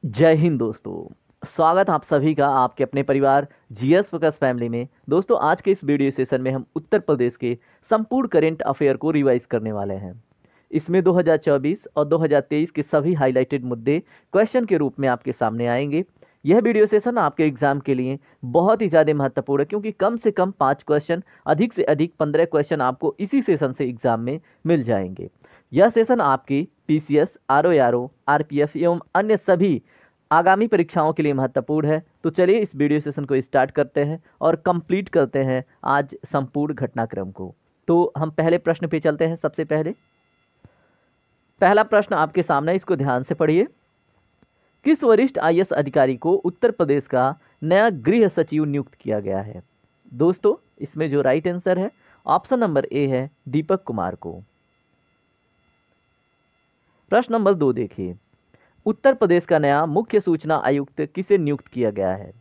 जय हिंद दोस्तों। स्वागत आप सभी का आपके अपने परिवार जीएस फोकस फैमिली में। दोस्तों, आज के इस वीडियो सेशन में हम उत्तर प्रदेश के संपूर्ण करेंट अफेयर को रिवाइज करने वाले हैं। इसमें 2024 और 2023 के सभी हाईलाइटेड मुद्दे क्वेश्चन के रूप में आपके सामने आएंगे। यह वीडियो सेशन आपके एग्जाम के लिए बहुत ही ज़्यादा महत्वपूर्ण है, क्योंकि कम से कम 5 क्वेश्चन, अधिक से अधिक 15 क्वेश्चन आपको इसी सेशन से एग्जाम में मिल जाएंगे। यह सेशन आपकी पीसीएस, आरओआरओ, आरपीएफ एवं अन्य सभी आगामी परीक्षाओं के लिए महत्वपूर्ण है। तो चलिए इस वीडियो सेशन को स्टार्ट करते हैं और कंप्लीट करते हैं आज संपूर्ण घटनाक्रम को। तो हम पहले प्रश्न पे चलते हैं। सबसे पहला प्रश्न आपके सामने, इसको ध्यान से पढ़िए। किस वरिष्ठ आईएएस अधिकारी को उत्तर प्रदेश का नया गृह सचिव नियुक्त किया गया है? दोस्तों, इसमें जो राइट आंसर है ऑप्शन नंबर ए है, दीपक कुमार को। प्रश्न नंबर 2 देखिए, उत्तर प्रदेश का नया मुख्य सूचना आयुक्त किसे नियुक्त किया गया है?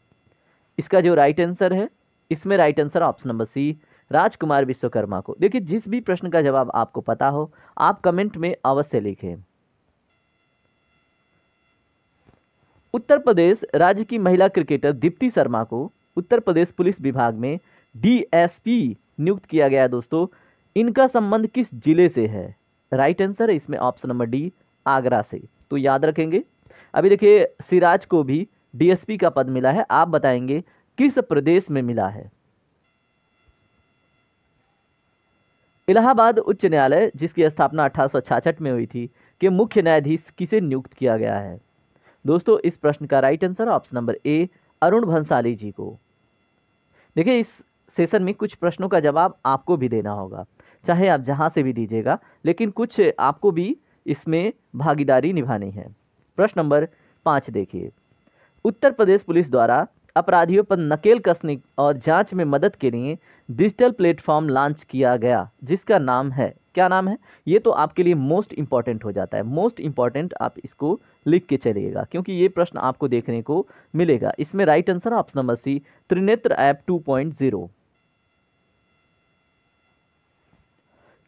इसका जो राइट आंसर है, इसमें right answer option number C, Rajkumar Vishwakarma को। देखिए, जिस भी प्रश्न का जवाब आपको पता हो आप कमेंट में अवश्य लिखें। उत्तर प्रदेश राज्य की महिला क्रिकेटर दीप्ति शर्मा को उत्तर प्रदेश पुलिस विभाग में डीएसपी नियुक्त किया गया है। दोस्तों, इनका संबंध किस जिले से है? राइट आंसर है इसमें ऑप्शन नंबर डी, आगरा से। तो याद रखेंगे। अभी देखिए, सिराज को भी डीएसपी का पद मिला है, आप बताएंगे किस प्रदेश में मिला है? इलाहाबाद उच्च न्यायालय, जिसकी स्थापना 1866 में हुई थी, के मुख्य न्यायाधीश किसे नियुक्त किया गया है? दोस्तों, इस प्रश्न का right answer option number A, Arun Bhansali ji को। देखिए, इस सेशन में कुछ प्रश्नों का जवाब आपको भी देना होगा, चाहे आप जहां से भी दीजिएगा, लेकिन कुछ आपको भी इसमें भागीदारी निभानी है। प्रश्न नंबर 5 देखिए, उत्तर प्रदेश पुलिस द्वारा अपराधियों पर नकेल कसने और जांच में मदद के लिए डिजिटल प्लेटफॉर्म लॉन्च किया गया, जिसका नाम है, क्या नाम है? ये तो आपके लिए मोस्ट इंपॉर्टेंट हो जाता है। मोस्ट इंपॉर्टेंट आप इसको लिख के चलिएगा, क्योंकि ये प्रश्न आपको देखने को मिलेगा। इसमें right answer option number C, Trinetra app 2.0।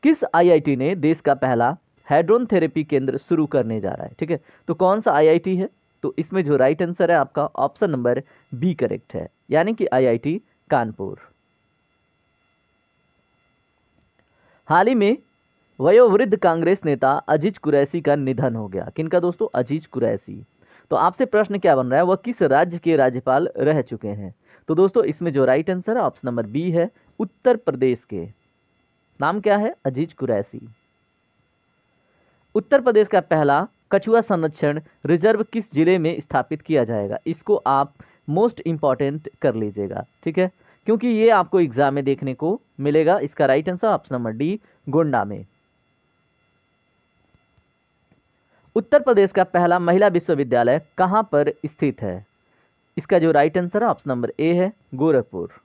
किस आईआईटी ने देश का पहला हेड्रोन थेरेपी केंद्र शुरू करने जा रहा है? ठीक है, तो कौन सा आईआईटी है? तो इसमें जो राइट आंसर है आपका ऑप्शन नंबर बी करेक्ट है, यानी कि आईआईटी कानपुर। हाल ही में वयोवृद्ध कांग्रेस नेता अजीज कुरैशी का निधन हो गया। किनका दोस्तों? अजीज कुरैशी। तो आपसे प्रश्न क्या बन रहा है, वह किस राज्य के राज्यपाल रह चुके हैं? तो दोस्तों, इसमें जो राइट आंसर है ऑप्शन नंबर बी है, उत्तर प्रदेश के। नाम क्या है? अजीज कुरैशी। उत्तर प्रदेश का पहला कछुआ संरक्षण रिजर्व किस जिले में स्थापित किया जाएगा? इसको आप मोस्ट इंपॉर्टेंट कर लीजिएगा, ठीक है, क्योंकि ये आपको एग्जाम में देखने को मिलेगा। इसका right answer option number D, Gonda में। उत्तर प्रदेश का पहला महिला विश्वविद्यालय कहां पर स्थित है? इसका जो राइट आंसर है ऑप्शन नंबर ए है, गोरखपुर।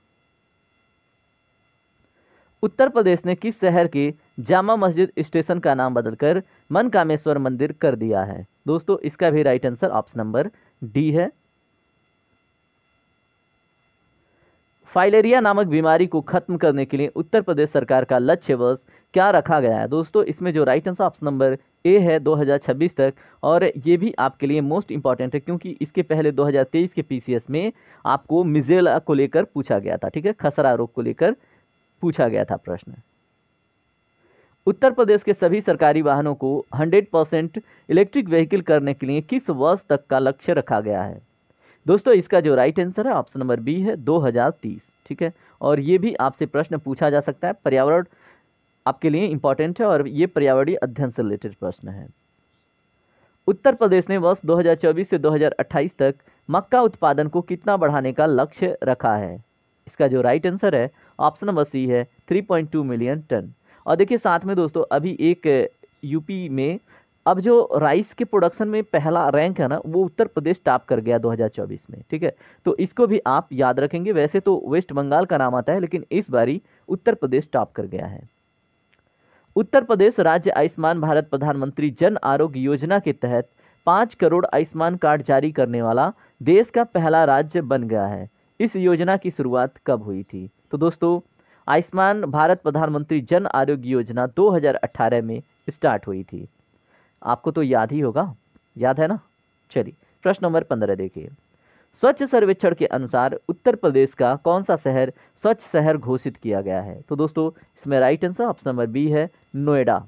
उत्तर प्रदेश ने किस शहर के जामा मस्जिद स्टेशन का नाम बदलकर मनकामेश्वर मंदिर कर दिया है? दोस्तों, इसका भी right answer option number D है। फाइलेरिया नामक बीमारी को खत्म करने के लिए उत्तर प्रदेश सरकार का लक्ष्य वर्ष क्या रखा गया है? दोस्तों, इसमें जो राइट आंसर ऑप्शन नंबर ए है, 2026 तक। और ये भी आपके लिए मोस्ट इंपॉर्टेंट है, क्योंकि इसके पहले 2023 के पीसीएस में आपको मिजेला को लेकर पूछा गया था, ठीक है, खसरा रोग को लेकर पूछा गया था प्रश्न। उत्तर प्रदेश के सभी सरकारी वाहनों को 100% इलेक्ट्रिक व्हीकल करने के लिए किस वर्ष तक का लक्ष्य रखा गया है? दोस्तों, इसका जो राइट आंसर है ऑप्शन नंबर बी है, 2030, ठीक है। और ये भी आपसे प्रश्न पूछा जा सकता है। पर्यावरण आपके लिए इंपॉर्टेंट है और ये पर्यावरणीय अध्ययन से रिलेटेड प्रश्न है। उत्तर प्रदेश ने वर्ष 2024 से 2028 तक मक्का उत्पादन को कितना बढ़ाने का लक्ष्य रखा है? इसका जो राइट आंसर है ऑप्शन नंबर सी है, 3.2 मिलियन टन। और देखिए, साथ में दोस्तों अभी एक यूपी में अब जो राइस के प्रोडक्शन में पहला रैंक है ना, वो उत्तर प्रदेश टॉप कर गया 2024 में, ठीक है। तो इसको भी आप याद रखेंगे। वैसे तो वेस्ट बंगाल का नाम आता है, लेकिन इस बारी उत्तर प्रदेश टॉप कर गया है। उत्तर प्रदेश राज्य आयुष्मान भारत प्रधानमंत्री जन आरोग्य योजना के तहत 5 करोड़ आयुष्मान कार्ड जारी करने वाला देश का पहला राज्य बन गया है। इस योजना की शुरुआत कब हुई थी? तो दोस्तों, आयुष्मान भारत प्रधानमंत्री जन आरोग्य योजना 2018 में स्टार्ट हुई थी। आपको तो याद ही होगा, याद है ना? चलिए, प्रश्न नंबर 15 देखिए, स्वच्छ सर्वेक्षण के अनुसार उत्तर प्रदेश का कौन सा शहर स्वच्छ शहर घोषित किया गया है? तो दोस्तों इसमें right answer option number B है, नोएडा।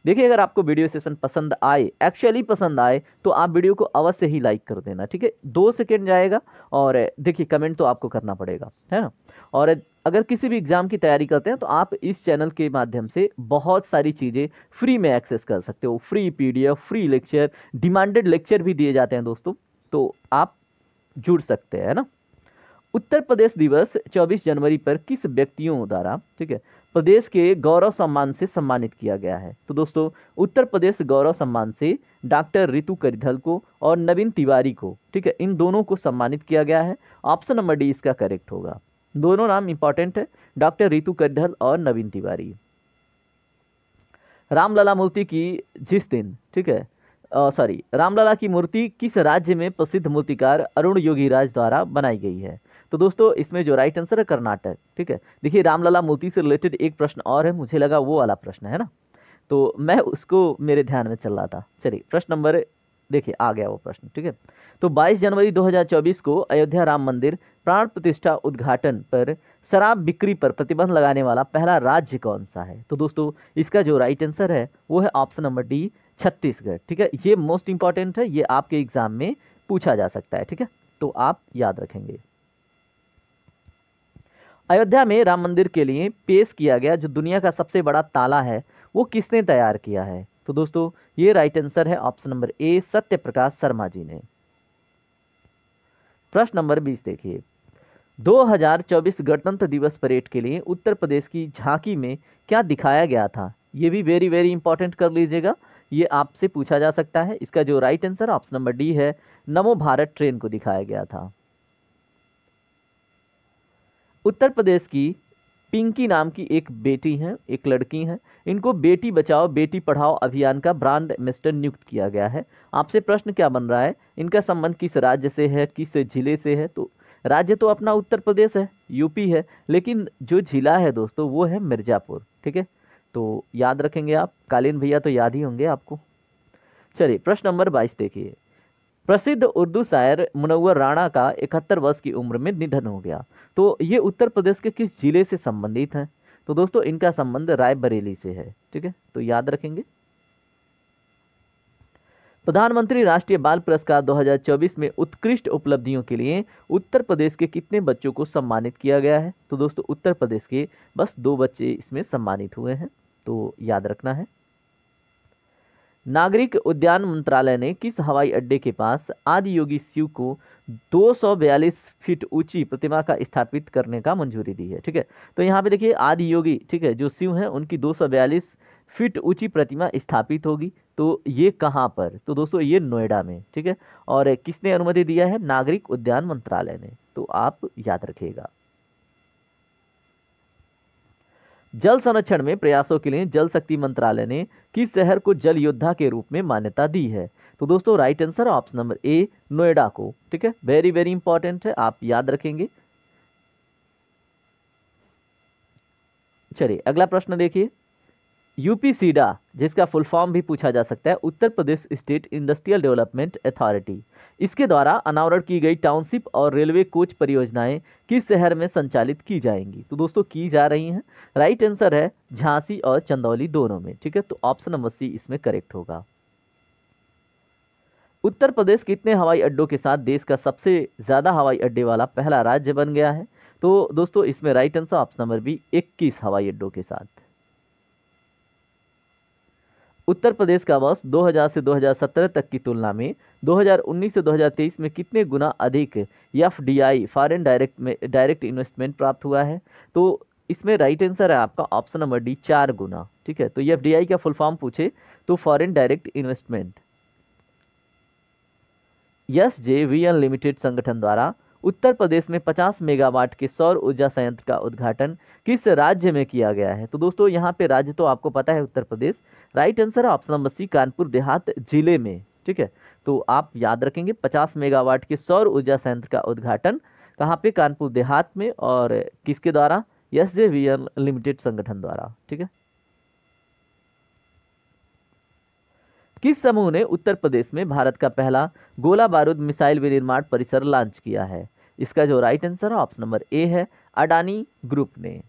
देखिए अगर आपको वीडियो सेशन पसंद आए, एक्चुअली पसंद आए, तो आप वीडियो को अवश्य ही लाइक कर देना, ठीक है। 2 सेकेंड जाएगा और देखिए कमेंट तो आपको करना पड़ेगा, है ना। और अगर किसी भी एग्जाम की तैयारी करते हैं तो आप इस चैनल के माध्यम से बहुत सारी चीज़ें फ्री में एक्सेस कर सकते हो। Free PDF, free lecture, demanded lecture भी दिए जाते हैं दोस्तों, तो आप जुड़ सकते हैं ना। उत्तर प्रदेश दिवस 24 जनवरी पर किस व्यक्तियों द्वारा, ठीक है, प्रदेश के गौरव सम्मान से सम्मानित किया गया है? तो दोस्तों उत्तर प्रदेश गौरव सम्मान से डॉक्टर रितु करिधल को और नवीन तिवारी को, ठीक है, इन दोनों को सम्मानित किया गया है। ऑप्शन नंबर डी इसका करेक्ट होगा। दोनों नाम इंपॉर्टेंट है, डॉक्टर रितु करिधल और नवीन तिवारी। रामलला मूर्ति की जिस दिन, ठीक है, रामलला की मूर्ति किस राज्य में प्रसिद्ध मूर्तिकार अरुण योगीराज द्वारा बनाई गई है? तो दोस्तों इसमें जो राइट आंसर है कर्नाटक, ठीक है। देखिए रामलला मूर्ति से रिलेटेड एक प्रश्न और है, मुझे लगा वो वाला प्रश्न है ना, तो मैं उसको मेरे ध्यान में चल रहा था। चलिए प्रश्न नंबर, देखिए आ गया वो प्रश्न, ठीक है। तो 22 जनवरी 2024 को अयोध्या राम मंदिर प्राण प्रतिष्ठा उद्घाटन पर शराब बिक्री पर प्रतिबंध लगाने वाला पहला राज्य कौन सा है? तो दोस्तों इसका जो राइट आंसर है वो है ऑप्शन नंबर डी, छत्तीसगढ़, ठीक है। ये मोस्ट इंपॉर्टेंट है, ये आपके एग्जाम में पूछा जा सकता है, ठीक है, तो आप याद रखेंगे। अयोध्या में राम मंदिर के लिए पेश किया गया जो दुनिया का सबसे बड़ा ताला है वो किसने तैयार किया है? तो दोस्तों ये राइट आंसर है ऑप्शन नंबर ए, सत्य प्रकाश शर्मा जी ने। प्रश्न नंबर 20 देखिए, 2024 गणतंत्र दिवस परेड के लिए उत्तर प्रदेश की झांकी में क्या दिखाया गया था? ये भी वेरी वेरी इंपॉर्टेंट कर लीजिएगा, ये आपसे पूछा जा सकता है। इसका जो right answer option number D है, नमो भारत ट्रेन को दिखाया गया था। उत्तर प्रदेश की पिंकी नाम की एक बेटी है, एक लड़की है, इनको बेटी बचाओ बेटी पढ़ाओ अभियान का ब्रांड एम्बेसडर नियुक्त किया गया है। आपसे प्रश्न क्या बन रहा है, इनका संबंध किस राज्य से है, किस जिले से है? तो राज्य तो अपना उत्तर प्रदेश है, यूपी है, लेकिन जो जिला है दोस्तों वो है मिर्जापुर, ठीक है, तो याद रखेंगे आप। कालीन भैया तो याद ही होंगे आपको। चलिए प्रश्न नंबर 22 देखिए, प्रसिद्ध उर्दू शायर मुनव्वर राणा का 71 वर्ष की उम्र में निधन हो गया, तो ये उत्तर प्रदेश के किस जिले से संबंधित हैं? तो दोस्तों इनका संबंध रायबरेली से है, ठीक है, तो याद रखेंगे। प्रधानमंत्री राष्ट्रीय बाल पुरस्कार 2024 में उत्कृष्ट उपलब्धियों के लिए उत्तर प्रदेश के कितने बच्चों को सम्मानित किया गया है? तो दोस्तों उत्तर प्रदेश के बस 2 बच्चे इसमें सम्मानित हुए हैं, तो याद रखना है। नागरिक उद्यान मंत्रालय ने किस हवाई अड्डे के पास आदि योगी शिव को 242 फीट ऊंची प्रतिमा का स्थापित करने का मंजूरी दी है? ठीक है, तो यहाँ पे देखिए आदि योगी, ठीक है, जो शिव हैं उनकी 242 फीट ऊंची प्रतिमा स्थापित होगी, तो ये कहाँ पर? तो दोस्तों ये नोएडा में, ठीक है। और किसने अनुमति दिया है? नागरिक उद्यान मंत्रालय ने, तो आप याद रखिएगा। जल संरक्षण में प्रयासों के लिए जल शक्ति मंत्रालय ने किस शहर को जल योद्धा के रूप में मान्यता दी है? तो दोस्तों राइट आंसर ऑप्शन नंबर ए, नोएडा को, ठीक है, वेरी वेरी इंपॉर्टेंट है, आप याद रखेंगे। चलिए अगला प्रश्न देखिए, यूपी सीडा, जिसका फुल फॉर्म भी पूछा जा सकता है उत्तर प्रदेश स्टेट इंडस्ट्रियल डेवलपमेंट अथॉरिटी, इसके द्वारा अनावरण की गई टाउनशिप और रेलवे कोच परियोजनाएं किस शहर में संचालित की जाएंगी? तो दोस्तों की जा रही हैं, राइट आंसर है झांसी और चंदौली दोनों में, ठीक है, तो ऑप्शन नंबर सी इसमें करेक्ट होगा। उत्तर प्रदेश कितने हवाई अड्डों के साथ देश का सबसे ज्यादा हवाई अड्डे वाला पहला राज्य बन गया है? तो दोस्तों इसमें right answer option number B, 21 हवाई अड्डों के साथ। उत्तर प्रदेश का वर्ष 2000 से 2017 तक की तुलना में 2019 से 2023 में कितने गुना अधिक एफडीआई, फॉरेन डायरेक्ट इन्वेस्टमेंट प्राप्त हुआ है? तो इसमें राइट आंसर है आपका ऑप्शन नंबर डी, 4 गुना, ठीक है। तो एफडीआई का फुल फॉर्म पूछे तो foreign direct investment. SJVN limited संगठन द्वारा उत्तर प्रदेश में 50 मेगावाट के सौर ऊर्जा संयंत्र का उद्घाटन किस राज्य में किया गया है? तो दोस्तों यहाँ पे राज्य तो आपको पता है उत्तर प्रदेश, राइट आंसर है ऑप्शन नंबर सी, कानपुर देहात जिले में, ठीक है, तो आप याद रखेंगे 50 मेगावाट के सौर ऊर्जा संयंत्र का उद्घाटन कहाँ पे? कानपुर देहात में, और किसके द्वारा? एसजेवीएन लिमिटेड संगठन द्वारा, ठीक है। किस समूह ने उत्तर प्रदेश में भारत का पहला गोला बारूद मिसाइल विनिर्माण परिसर लॉन्च किया है? इसका जो राइट आंसर है ऑप्शन नंबर ए है, अडानी ग्रुप ने।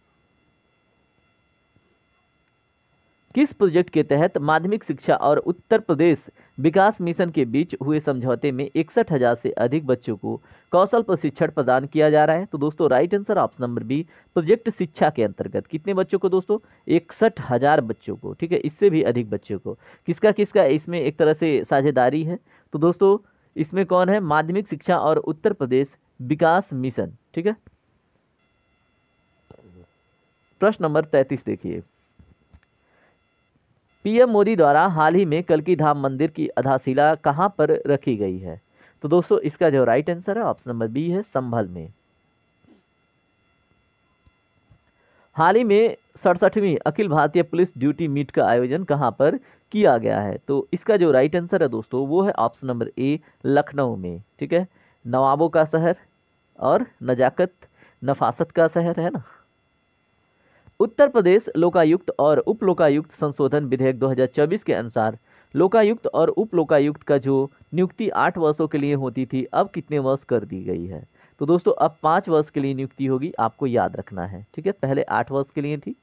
किस प्रोजेक्ट के तहत माध्यमिक शिक्षा और उत्तर प्रदेश विकास मिशन के बीच हुए समझौते में 61,000 से अधिक बच्चों को कौशल प्रशिक्षण प्रदान किया जा रहा है? तो दोस्तों right answer option number B, Project Shiksha के अंतर्गत कितने बच्चों को दोस्तों? 61,000 बच्चों को, ठीक है, इससे भी अधिक बच्चों को। किसका किसका इसमें एक तरह से साझेदारी है? तो दोस्तों इसमें कौन है? माध्यमिक शिक्षा और उत्तर प्रदेश विकास मिशन, ठीक है। प्रश्न नंबर 33 देखिए, पीएम मोदी द्वारा हाल ही में कल्की धाम मंदिर की आधारशिला कहां पर रखी गई है? तो दोस्तों इसका जो राइट आंसर है ऑप्शन नंबर बी है, संभल में। हाल ही में 67वीं Akhil Bharatiya police duty meet का आयोजन कहां पर किया गया है? तो इसका जो राइट आंसर है दोस्तों वो है ऑप्शन नंबर ए, लखनऊ में, ठीक है। नवाबों का शहर और नजाकत नफासत का शहर है ना। उत्तर प्रदेश लोकायुक्त और उप लोकायुक्त संशोधन विधेयक 2024 के अनुसार लोकायुक्त और उप लोकायुक्त का जो नियुक्ति 8 वर्षों के लिए होती थी, अब कितने वर्ष कर दी गई है? तो दोस्तों अब 5 वर्ष के लिए नियुक्ति होगी, आपको याद रखना है, ठीक है। पहले 8 वर्ष के लिए थी।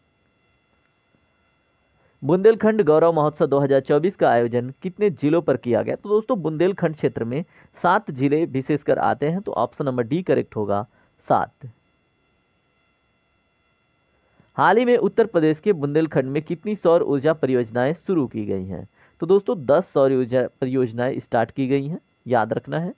बुंदेलखंड गौरव महोत्सव 2024 का आयोजन कितने जिलों पर किया गया? तो दोस्तों बुंदेलखंड क्षेत्र में 7 जिले विशेषकर आते हैं, तो ऑप्शन नंबर डी करेक्ट होगा, 7। हाल ही में उत्तर प्रदेश के बुंदेलखंड में कितनी सौर ऊर्जा परियोजनाएं शुरू की गई हैं? तो दोस्तों 10 सौर ऊर्जा परियोजनाएं स्टार्ट की गई हैं, याद रखना है।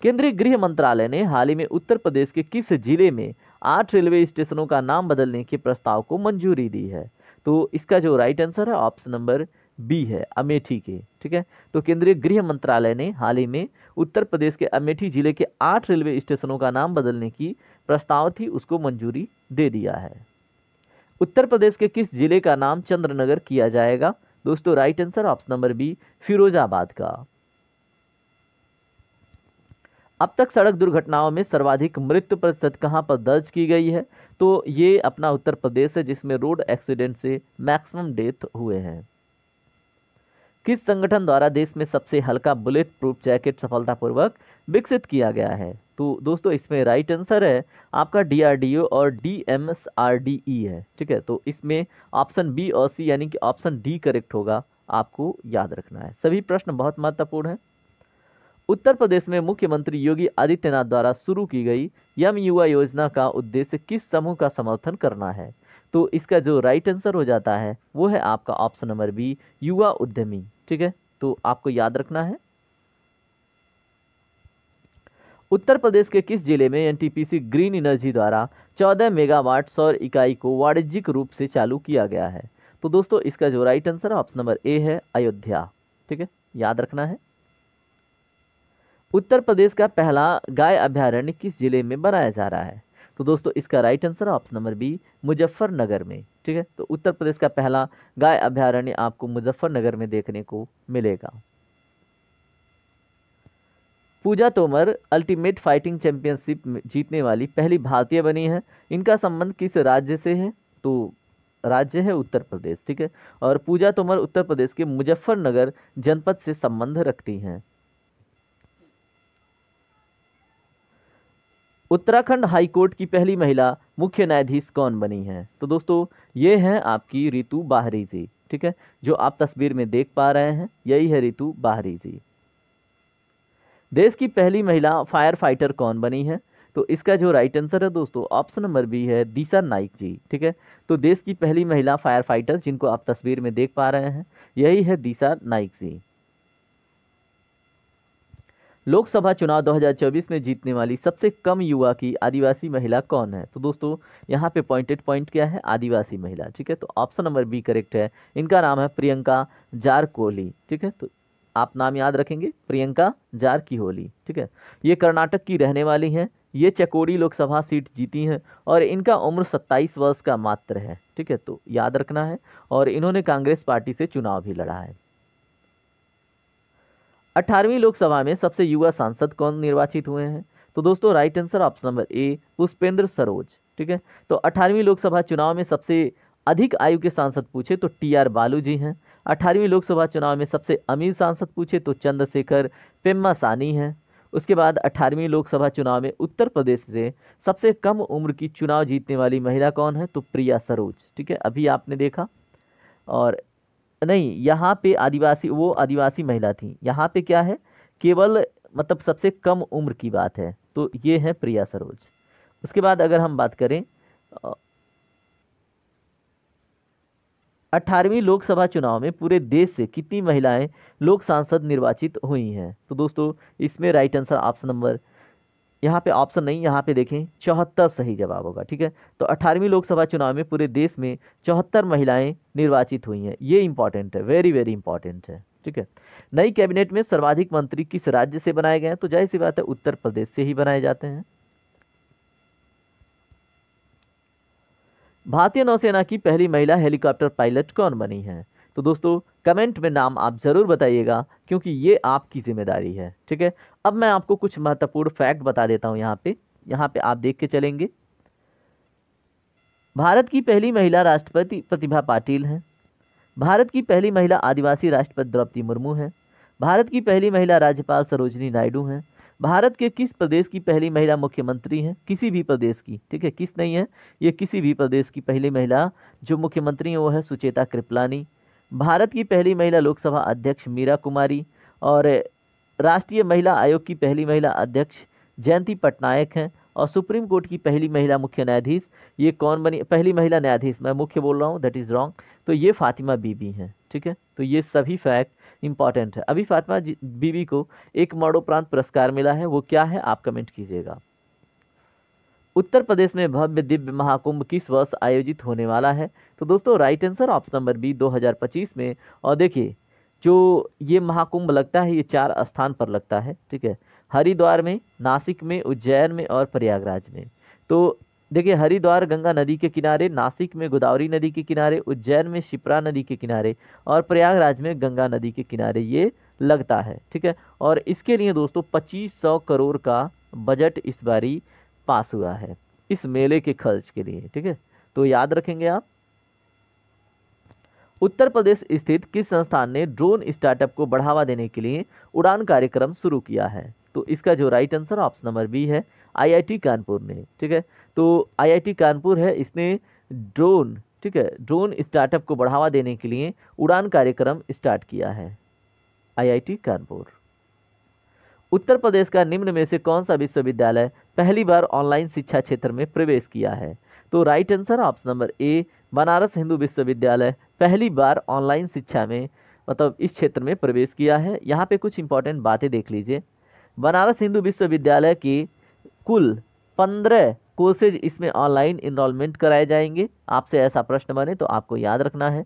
केंद्रीय गृह मंत्रालय ने हाल ही में उत्तर प्रदेश के किस जिले में 8 रेलवे स्टेशनों का नाम बदलने के प्रस्ताव को मंजूरी दी है? तो इसका जो राइट आंसर है ऑप्शन नंबर बी है, अमेठी के, ठीक है। तो केंद्रीय गृह मंत्रालय ने हाल ही में उत्तर प्रदेश के अमेठी जिले के 8 रेलवे स्टेशनों का नाम बदलने की प्रस्ताव थी, उसको मंजूरी दे दिया है। उत्तर प्रदेश के किस जिले का नाम चंद्रनगर किया जाएगा? दोस्तों right answer option number B, Firozabad का। अब तक सड़क दुर्घटनाओं में सर्वाधिक मृत्यु प्रतिशत कहां पर दर्ज की गई है? तो ये अपना उत्तर प्रदेश है, जिसमें रोड एक्सीडेंट से मैक्सिमम डेथ हुए हैं। किस संगठन द्वारा देश में सबसे हल्का बुलेट प्रूफ जैकेट सफलतापूर्वक विकसित किया गया है? तो दोस्तों इसमें राइट आंसर है आपका डीआरडीओ और डीएमएसआरडीई है, ठीक है। तो इसमें ऑप्शन बी और सी यानी कि ऑप्शन डी करेक्ट होगा, आपको याद रखना है। सभी प्रश्न बहुत महत्वपूर्ण हैं। उत्तर प्रदेश में मुख्यमंत्री योगी आदित्यनाथ द्वारा शुरू की गई यम युवा योजना का उद्देश्य किस समूह का समर्थन करना है? तो इसका जो राइट आंसर हो जाता है वो है आपका ऑप्शन नंबर बी, युवा उद्यमी, ठीक है। तो आपको याद रखना है। उत्तर प्रदेश के किस जिले में एनटीपीसी ग्रीन एनर्जी द्वारा 14 मेगावाट सौर इकाई को वाणिज्यिक रूप से चालू किया गया है? तो दोस्तों इसका जो राइट आंसर है ऑप्शन नंबर ए है, अयोध्या, ठीक है, याद रखना है। उत्तर प्रदेश का पहला गाय अभ्यारण्य किस जिले में बनाया जा रहा है? तो दोस्तों इसका राइट आंसर है ऑप्शन नंबर बी, मुजफ्फरनगर में, ठीक है। तो उत्तर प्रदेश का पहला गाय अभ्यारण्य आपको मुजफ्फरनगर में देखने को मिलेगा। पूजा तोमर अल्टीमेट फाइटिंग चैंपियनशिप जीतने वाली पहली भारतीय बनी है। इनका संबंध किस राज्य से है? तो राज्य है उत्तर प्रदेश, ठीक है। और पूजा तोमर उत्तर प्रदेश के मुजफ्फरनगर जनपद से संबंध रखती हैं। उत्तराखंड हाईकोर्ट की पहली महिला मुख्य न्यायाधीश कौन बनी है? तो दोस्तों ये है आपकी रितु बाहरी जी, ठीक है। जो आप तस्वीर में देख पा रहे हैं यही है रितु बाहरी जी। देश की पहली महिला फायर फाइटर कौन बनी है? तो इसका जो राइट आंसर है दोस्तों ऑप्शन नंबर बी है, दिशा नाइक जी, ठीक है। तो देश की पहली महिला फायर फाइटर जिनको आप तस्वीर में देख पा रहे हैं यही है दिशा नाइक जी। लोकसभा चुनाव 2024 में जीतने वाली सबसे कम युवा की आदिवासी महिला कौन है? तो दोस्तों यहाँ पे पॉइंटेड पॉइंट क्या है? आदिवासी महिला, ठीक है। तो ऑप्शन नंबर बी करेक्ट है। इनका नाम है प्रियंका जारकोली, ठीक है। तो आप नाम याद रखेंगे, प्रियंका जारकीहोली, ठीक है। ये कर्नाटक की रहने वाली हैं। ये चकोड़ी लोकसभा सीट जीती हैं और इनका उम्र 27 वर्ष का मात्र है, ठीक है। तो याद रखना है। और इन्होंने कांग्रेस पार्टी से चुनाव भी लड़ा है। 18वीं लोकसभा में सबसे युवा सांसद कौन निर्वाचित हुए हैं? तो दोस्तों राइट आंसर ऑप्शन नंबर ए, पुष्पेंद्र सरोज, ठीक है। तो 18वीं लोकसभा चुनाव में सबसे अधिक आयु के सांसद पूछे तो टीआर बालू जी हैं। 18वीं लोकसभा चुनाव में सबसे अमीर सांसद पूछे तो चंद्रशेखर पेम्मासानी है। उसके बाद 18वीं लोकसभा चुनाव में उत्तर प्रदेश से सबसे कम उम्र की चुनाव जीतने वाली महिला कौन है, तो प्रिया सरोज। ठीक है, अभी आपने देखा। और नहीं, यहाँ पे वो आदिवासी महिला थी, यहाँ पे क्या है, केवल मतलब सबसे कम उम्र की बात है, तो ये है प्रिया सरोज। उसके बाद अगर हम बात करें 18वीं लोकसभा चुनाव में पूरे देश से कितनी महिलाएं लोक सांसद निर्वाचित हुई हैं, तो दोस्तों इसमें राइट आंसर ऑप्शन नंबर, यहाँ पे ऑप्शन नहीं, यहाँ पे देखें 74 सही जवाब होगा। ठीक है, तो 18वीं लोकसभा चुनाव में पूरे देश में 74 महिलाएं निर्वाचित हुई हैं, ये इंपॉर्टेंट है, वेरी वेरी इंपॉर्टेंट है। ठीक है, नई कैबिनेट में सर्वाधिक मंत्री किस राज्य से बनाए गए हैं, तो जाहिर सी बात है उत्तर प्रदेश से ही बनाए जाते हैं। भारतीय नौसेना की पहली महिला हेलीकॉप्टर पायलट कौन बनी है, तो दोस्तों कमेंट में नाम आप जरूर बताइएगा, क्योंकि ये आपकी जिम्मेदारी है। ठीक है, अब मैं आपको कुछ महत्वपूर्ण फैक्ट बता देता हूं। यहाँ पे आप देख के चलेंगे। भारत की पहली महिला राष्ट्रपति प्रतिभा पाटिल हैं। भारत की पहली महिला आदिवासी राष्ट्रपति द्रौपदी मुर्मू हैं। भारत की पहली महिला राज्यपाल सरोजिनी नायडू हैं। भारत के किस प्रदेश की पहली महिला मुख्यमंत्री हैं, किसी भी प्रदेश की। ठीक है, किस नहीं है, ये किसी भी प्रदेश की पहली महिला जो मुख्यमंत्री है वो है सुचेता कृपलानी। भारत की पहली महिला लोकसभा अध्यक्ष मीरा कुमारी। और राष्ट्रीय महिला आयोग की पहली महिला अध्यक्ष जयंती पटनायक हैं। और सुप्रीम कोर्ट की पहली महिला मुख्य न्यायाधीश, ये कौन बनी, पहली महिला न्यायाधीश, मैं मुख्य बोल रहा हूँ, दैट इज़ रॉन्ग, तो ये फातिमा बीबी हैं। ठीक है, तो ये सभी फैक्ट इंपॉर्टेंट है। अभी फातिमा बीबी को एक मरणोपरांत पुरस्कार मिला है, वो क्या है आप कमेंट कीजिएगा। उत्तर प्रदेश में भव्य दिव्य महाकुंभ किस वर्ष आयोजित होने वाला है, तो दोस्तों right answer option number B 2025 में। और देखिए जो ये महाकुंभ लगता है ये 4 स्थान पर लगता है। ठीक है, हरिद्वार में, नासिक में, उज्जैन में और प्रयागराज में। तो देखिए हरिद्वार गंगा नदी के किनारे, नासिक में गोदावरी नदी के किनारे, उज्जैन में शिप्रा नदी के किनारे और प्रयागराज में गंगा नदी के किनारे ये लगता है। ठीक है, और इसके लिए दोस्तों 2500 करोड़ का बजट इस बारी पास हुआ है इस मेले के खर्च के लिए। ठीक है, तो याद रखेंगे आप। उत्तर प्रदेश स्थित किस संस्थान ने ड्रोन स्टार्टअप को बढ़ावा देने के लिए उड़ान कार्यक्रम शुरू किया है, तो इसका जो right answer option number B है, आईआईटी कानपुर ने। ठीक है, तो आईआईटी कानपुर है, इसने ड्रोन, ठीक है, ड्रोन स्टार्टअप को बढ़ावा देने के लिए उड़ान कार्यक्रम स्टार्ट किया है, आईआईटी कानपुर। उत्तर प्रदेश का निम्न में से कौन सा विश्वविद्यालय पहली बार ऑनलाइन शिक्षा क्षेत्र में प्रवेश किया है, तो राइट आंसर ऑप्शन नंबर ए, बनारस हिंदू विश्वविद्यालय पहली बार ऑनलाइन शिक्षा में मतलब इस क्षेत्र में प्रवेश किया है। यहाँ पे कुछ इंपॉर्टेंट बातें देख लीजिए। बनारस हिंदू विश्वविद्यालय की कुल 15 कोर्सेज इसमें ऑनलाइन इनरोलमेंट कराए जाएंगे। आपसे ऐसा प्रश्न बने तो आपको याद रखना है,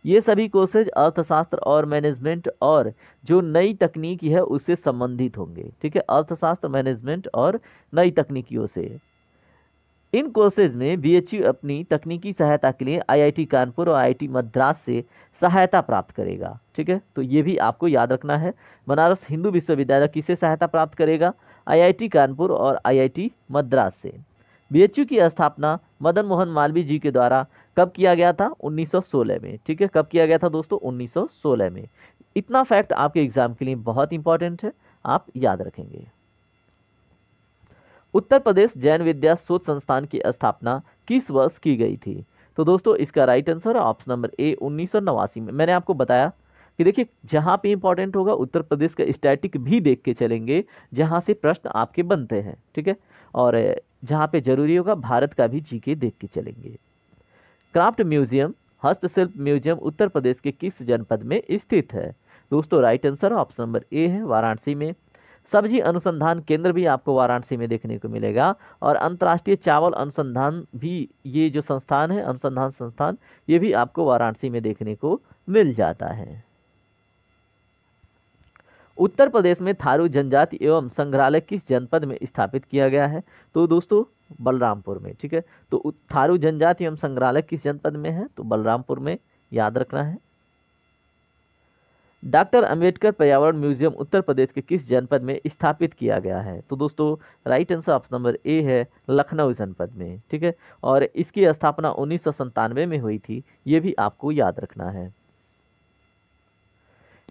ये सभी कोर्सेज अर्थशास्त्र और मैनेजमेंट और जो नई तकनीकी है उससे संबंधित होंगे। ठीक है, अर्थशास्त्र, मैनेजमेंट और नई तकनीकियों से। इन कोर्सेज में बीएचयू अपनी तकनीकी सहायता के लिए आईआईटी कानपुर और आईआईटी मद्रास से सहायता प्राप्त करेगा। ठीक है, तो ये भी आपको याद रखना है। बनारस हिंदू विश्वविद्यालय किससे सहायता प्राप्त करेगा, आईआईटी कानपुर और आईआईटी मद्रास से। बीएचयू की स्थापना मदन मोहन मालवीय जी के द्वारा कब किया गया था, 1916 में। ठीक है, कब किया गया था दोस्तों, 1916 में। इतना फैक्ट आपके एग्जाम के लिए बहुत इंपॉर्टेंट है, आप याद रखेंगे। उत्तर प्रदेश जैन विद्या शोध संस्थान की स्थापना किस वर्ष की गई थी, तो दोस्तों इसका राइट आंसर है ऑप्शन नंबर ए, 1989 में। मैंने आपको बताया कि देखिए जहां पे इंपॉर्टेंट होगा उत्तर प्रदेश का स्टैटिक भी देख के चलेंगे, जहां से प्रश्न आपके बनते हैं। ठीक है, और जहां पे जरूरी होगा भारत का भी जीके देख के चलेंगे। क्राफ्ट म्यूजियम, हस्तशिल्प म्यूजियम उत्तर प्रदेश के किस जनपद में स्थित है, दोस्तों राइट आंसर ऑप्शन नंबर ए है, वाराणसी में। सब्जी अनुसंधान केंद्र भी आपको वाराणसी में देखने को मिलेगा। और अंतर्राष्ट्रीय चावल अनुसंधान भी, ये जो संस्थान है अनुसंधान संस्थान, ये भी आपको वाराणसी में देखने को मिल जाता है। उत्तर प्रदेश में थारू जनजाति एवं संग्रहालय किस जनपद में स्थापित किया गया है, तो दोस्तों बलरामपुर में। ठीक है, तो थारू जनजाति एवं संग्रहालय किस जनपद में है, तो बलरामपुर में, याद रखना है। डॉक्टर अंबेडकर पर्यावरण म्यूजियम उत्तर प्रदेश के किस जनपद में स्थापित किया गया है, तो दोस्तों राइट आंसर ऑप्शन नंबर ए है, लखनऊ जनपद में। ठीक है, और इसकी स्थापना 1997 में हुई थी, ये भी आपको याद रखना है।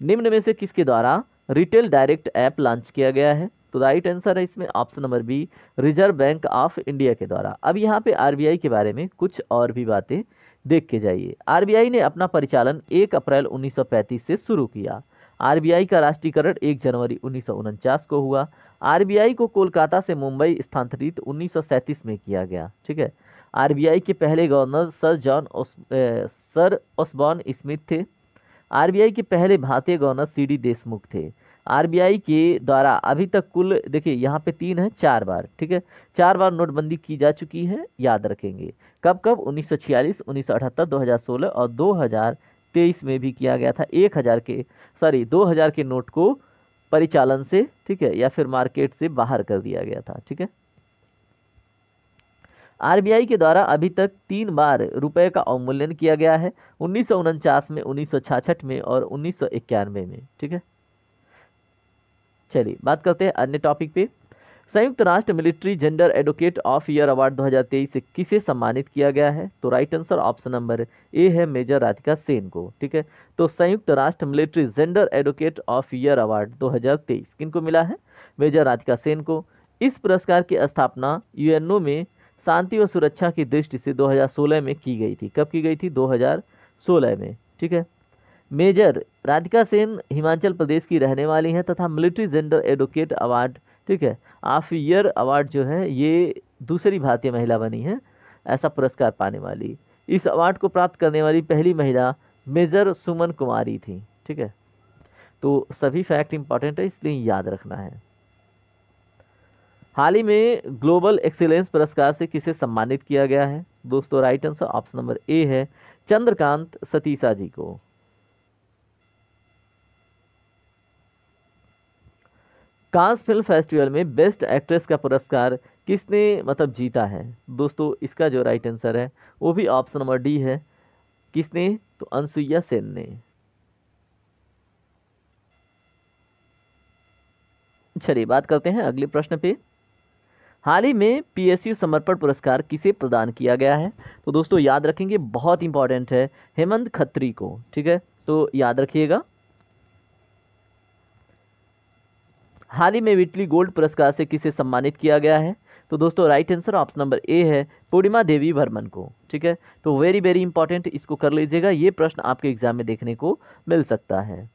निम्न में से किसके द्वारा रिटेल डायरेक्ट ऐप लॉन्च किया गया है? तो राइट आंसर है इसमें option number B, Reserve Bank of India के द्वारा। अब यहाँ पे आरबीआई के बारे में कुछ और भी बातें देख के जाइए। आरबीआई ने अपना परिचालन 1 अप्रैल 1935 से शुरू किया। आरबीआई का राष्ट्रीयकरण 1 जनवरी 1949 को हुआ। आरबीआई को कोलकाता से मुंबई स्थानांतरित 1937 में किया गया। ठीक है। आरबीआई के पहले गवर्नर सर ऑसबॉर्न स्मिथ थे। आरबीआई के पहले भारतीय गवर्नर सीडी देशमुख थे। आरबीआई के द्वारा अभी तक कुल, देखिए यहाँ पे 3 है, 4 बार, ठीक है, 4 बार नोटबंदी की जा चुकी है, याद रखेंगे। कब कब? 1946, 1978, 2016 और 2023 में भी किया गया था। 2000 के नोट को परिचालन से, ठीक है, या फिर मार्केट से बाहर कर दिया गया था। ठीक है। आरबीआई के द्वारा अभी तक 3 बार रुपए का अवमूल्यन किया गया है, 1949 में, 1966 में और 1991 में। ठीक है। चलिए बात करते हैं अन्य टॉपिक पे। संयुक्त राष्ट्र military gender advocate of year award 2023 से किसे सम्मानित किया गया है? तो राइट आंसर ऑप्शन नंबर ए है, मेजर राधिका सेन को। ठीक है। तो संयुक्त राष्ट्र military gender advocate of year award 2023 किनको मिला है? मेजर राधिका सेन को। इस पुरस्कार की स्थापना यूएनओ में शांति व सुरक्षा की दृष्टि से 2016 में की गई थी। कब की गई थी? 2016 में। ठीक है। मेजर राधिका सेन हिमाचल प्रदेश की रहने वाली हैं तथा मिलिट्री जेंडर एडवोकेट अवार्ड, ठीक है, ऑफ ईयर अवार्ड जो है ये दूसरी भारतीय महिला बनी है ऐसा पुरस्कार पाने वाली। इस अवार्ड को प्राप्त करने वाली पहली महिला मेजर सुमन कुमारी थी। ठीक है। तो सभी फैक्ट इंपॉर्टेंट है, इसलिए याद रखना है। हाल ही में ग्लोबल एक्सीलेंस पुरस्कार से किसे सम्मानित किया गया है? दोस्तों राइट आंसर ऑप्शन नंबर ए है, चंद्रकांत सतीसा जी को। कांस फिल्म फेस्टिवल में बेस्ट एक्ट्रेस का पुरस्कार किसने जीता है? दोस्तों इसका जो राइट आंसर है वो भी ऑप्शन नंबर डी है। किसने? तो अनसुईया सेन ने। चलिए बात करते हैं अगले प्रश्न पे। हाल ही में पीएसयू समर्पण पुरस्कार किसे प्रदान किया गया है? तो दोस्तों याद रखेंगे, बहुत इंपॉर्टेंट है, हेमंत खत्री को। ठीक है। तो याद रखिएगा। हाल ही में विटली गोल्ड पुरस्कार से किसे सम्मानित किया गया है? तो दोस्तों राइट आंसर ऑप्शन नंबर ए है, पूर्णिमा देवी वर्मन को। ठीक है। तो वेरी वेरी इंपॉर्टेंट, इसको कर लीजिएगा, ये प्रश्न आपके एग्जाम में देखने को मिल सकता है।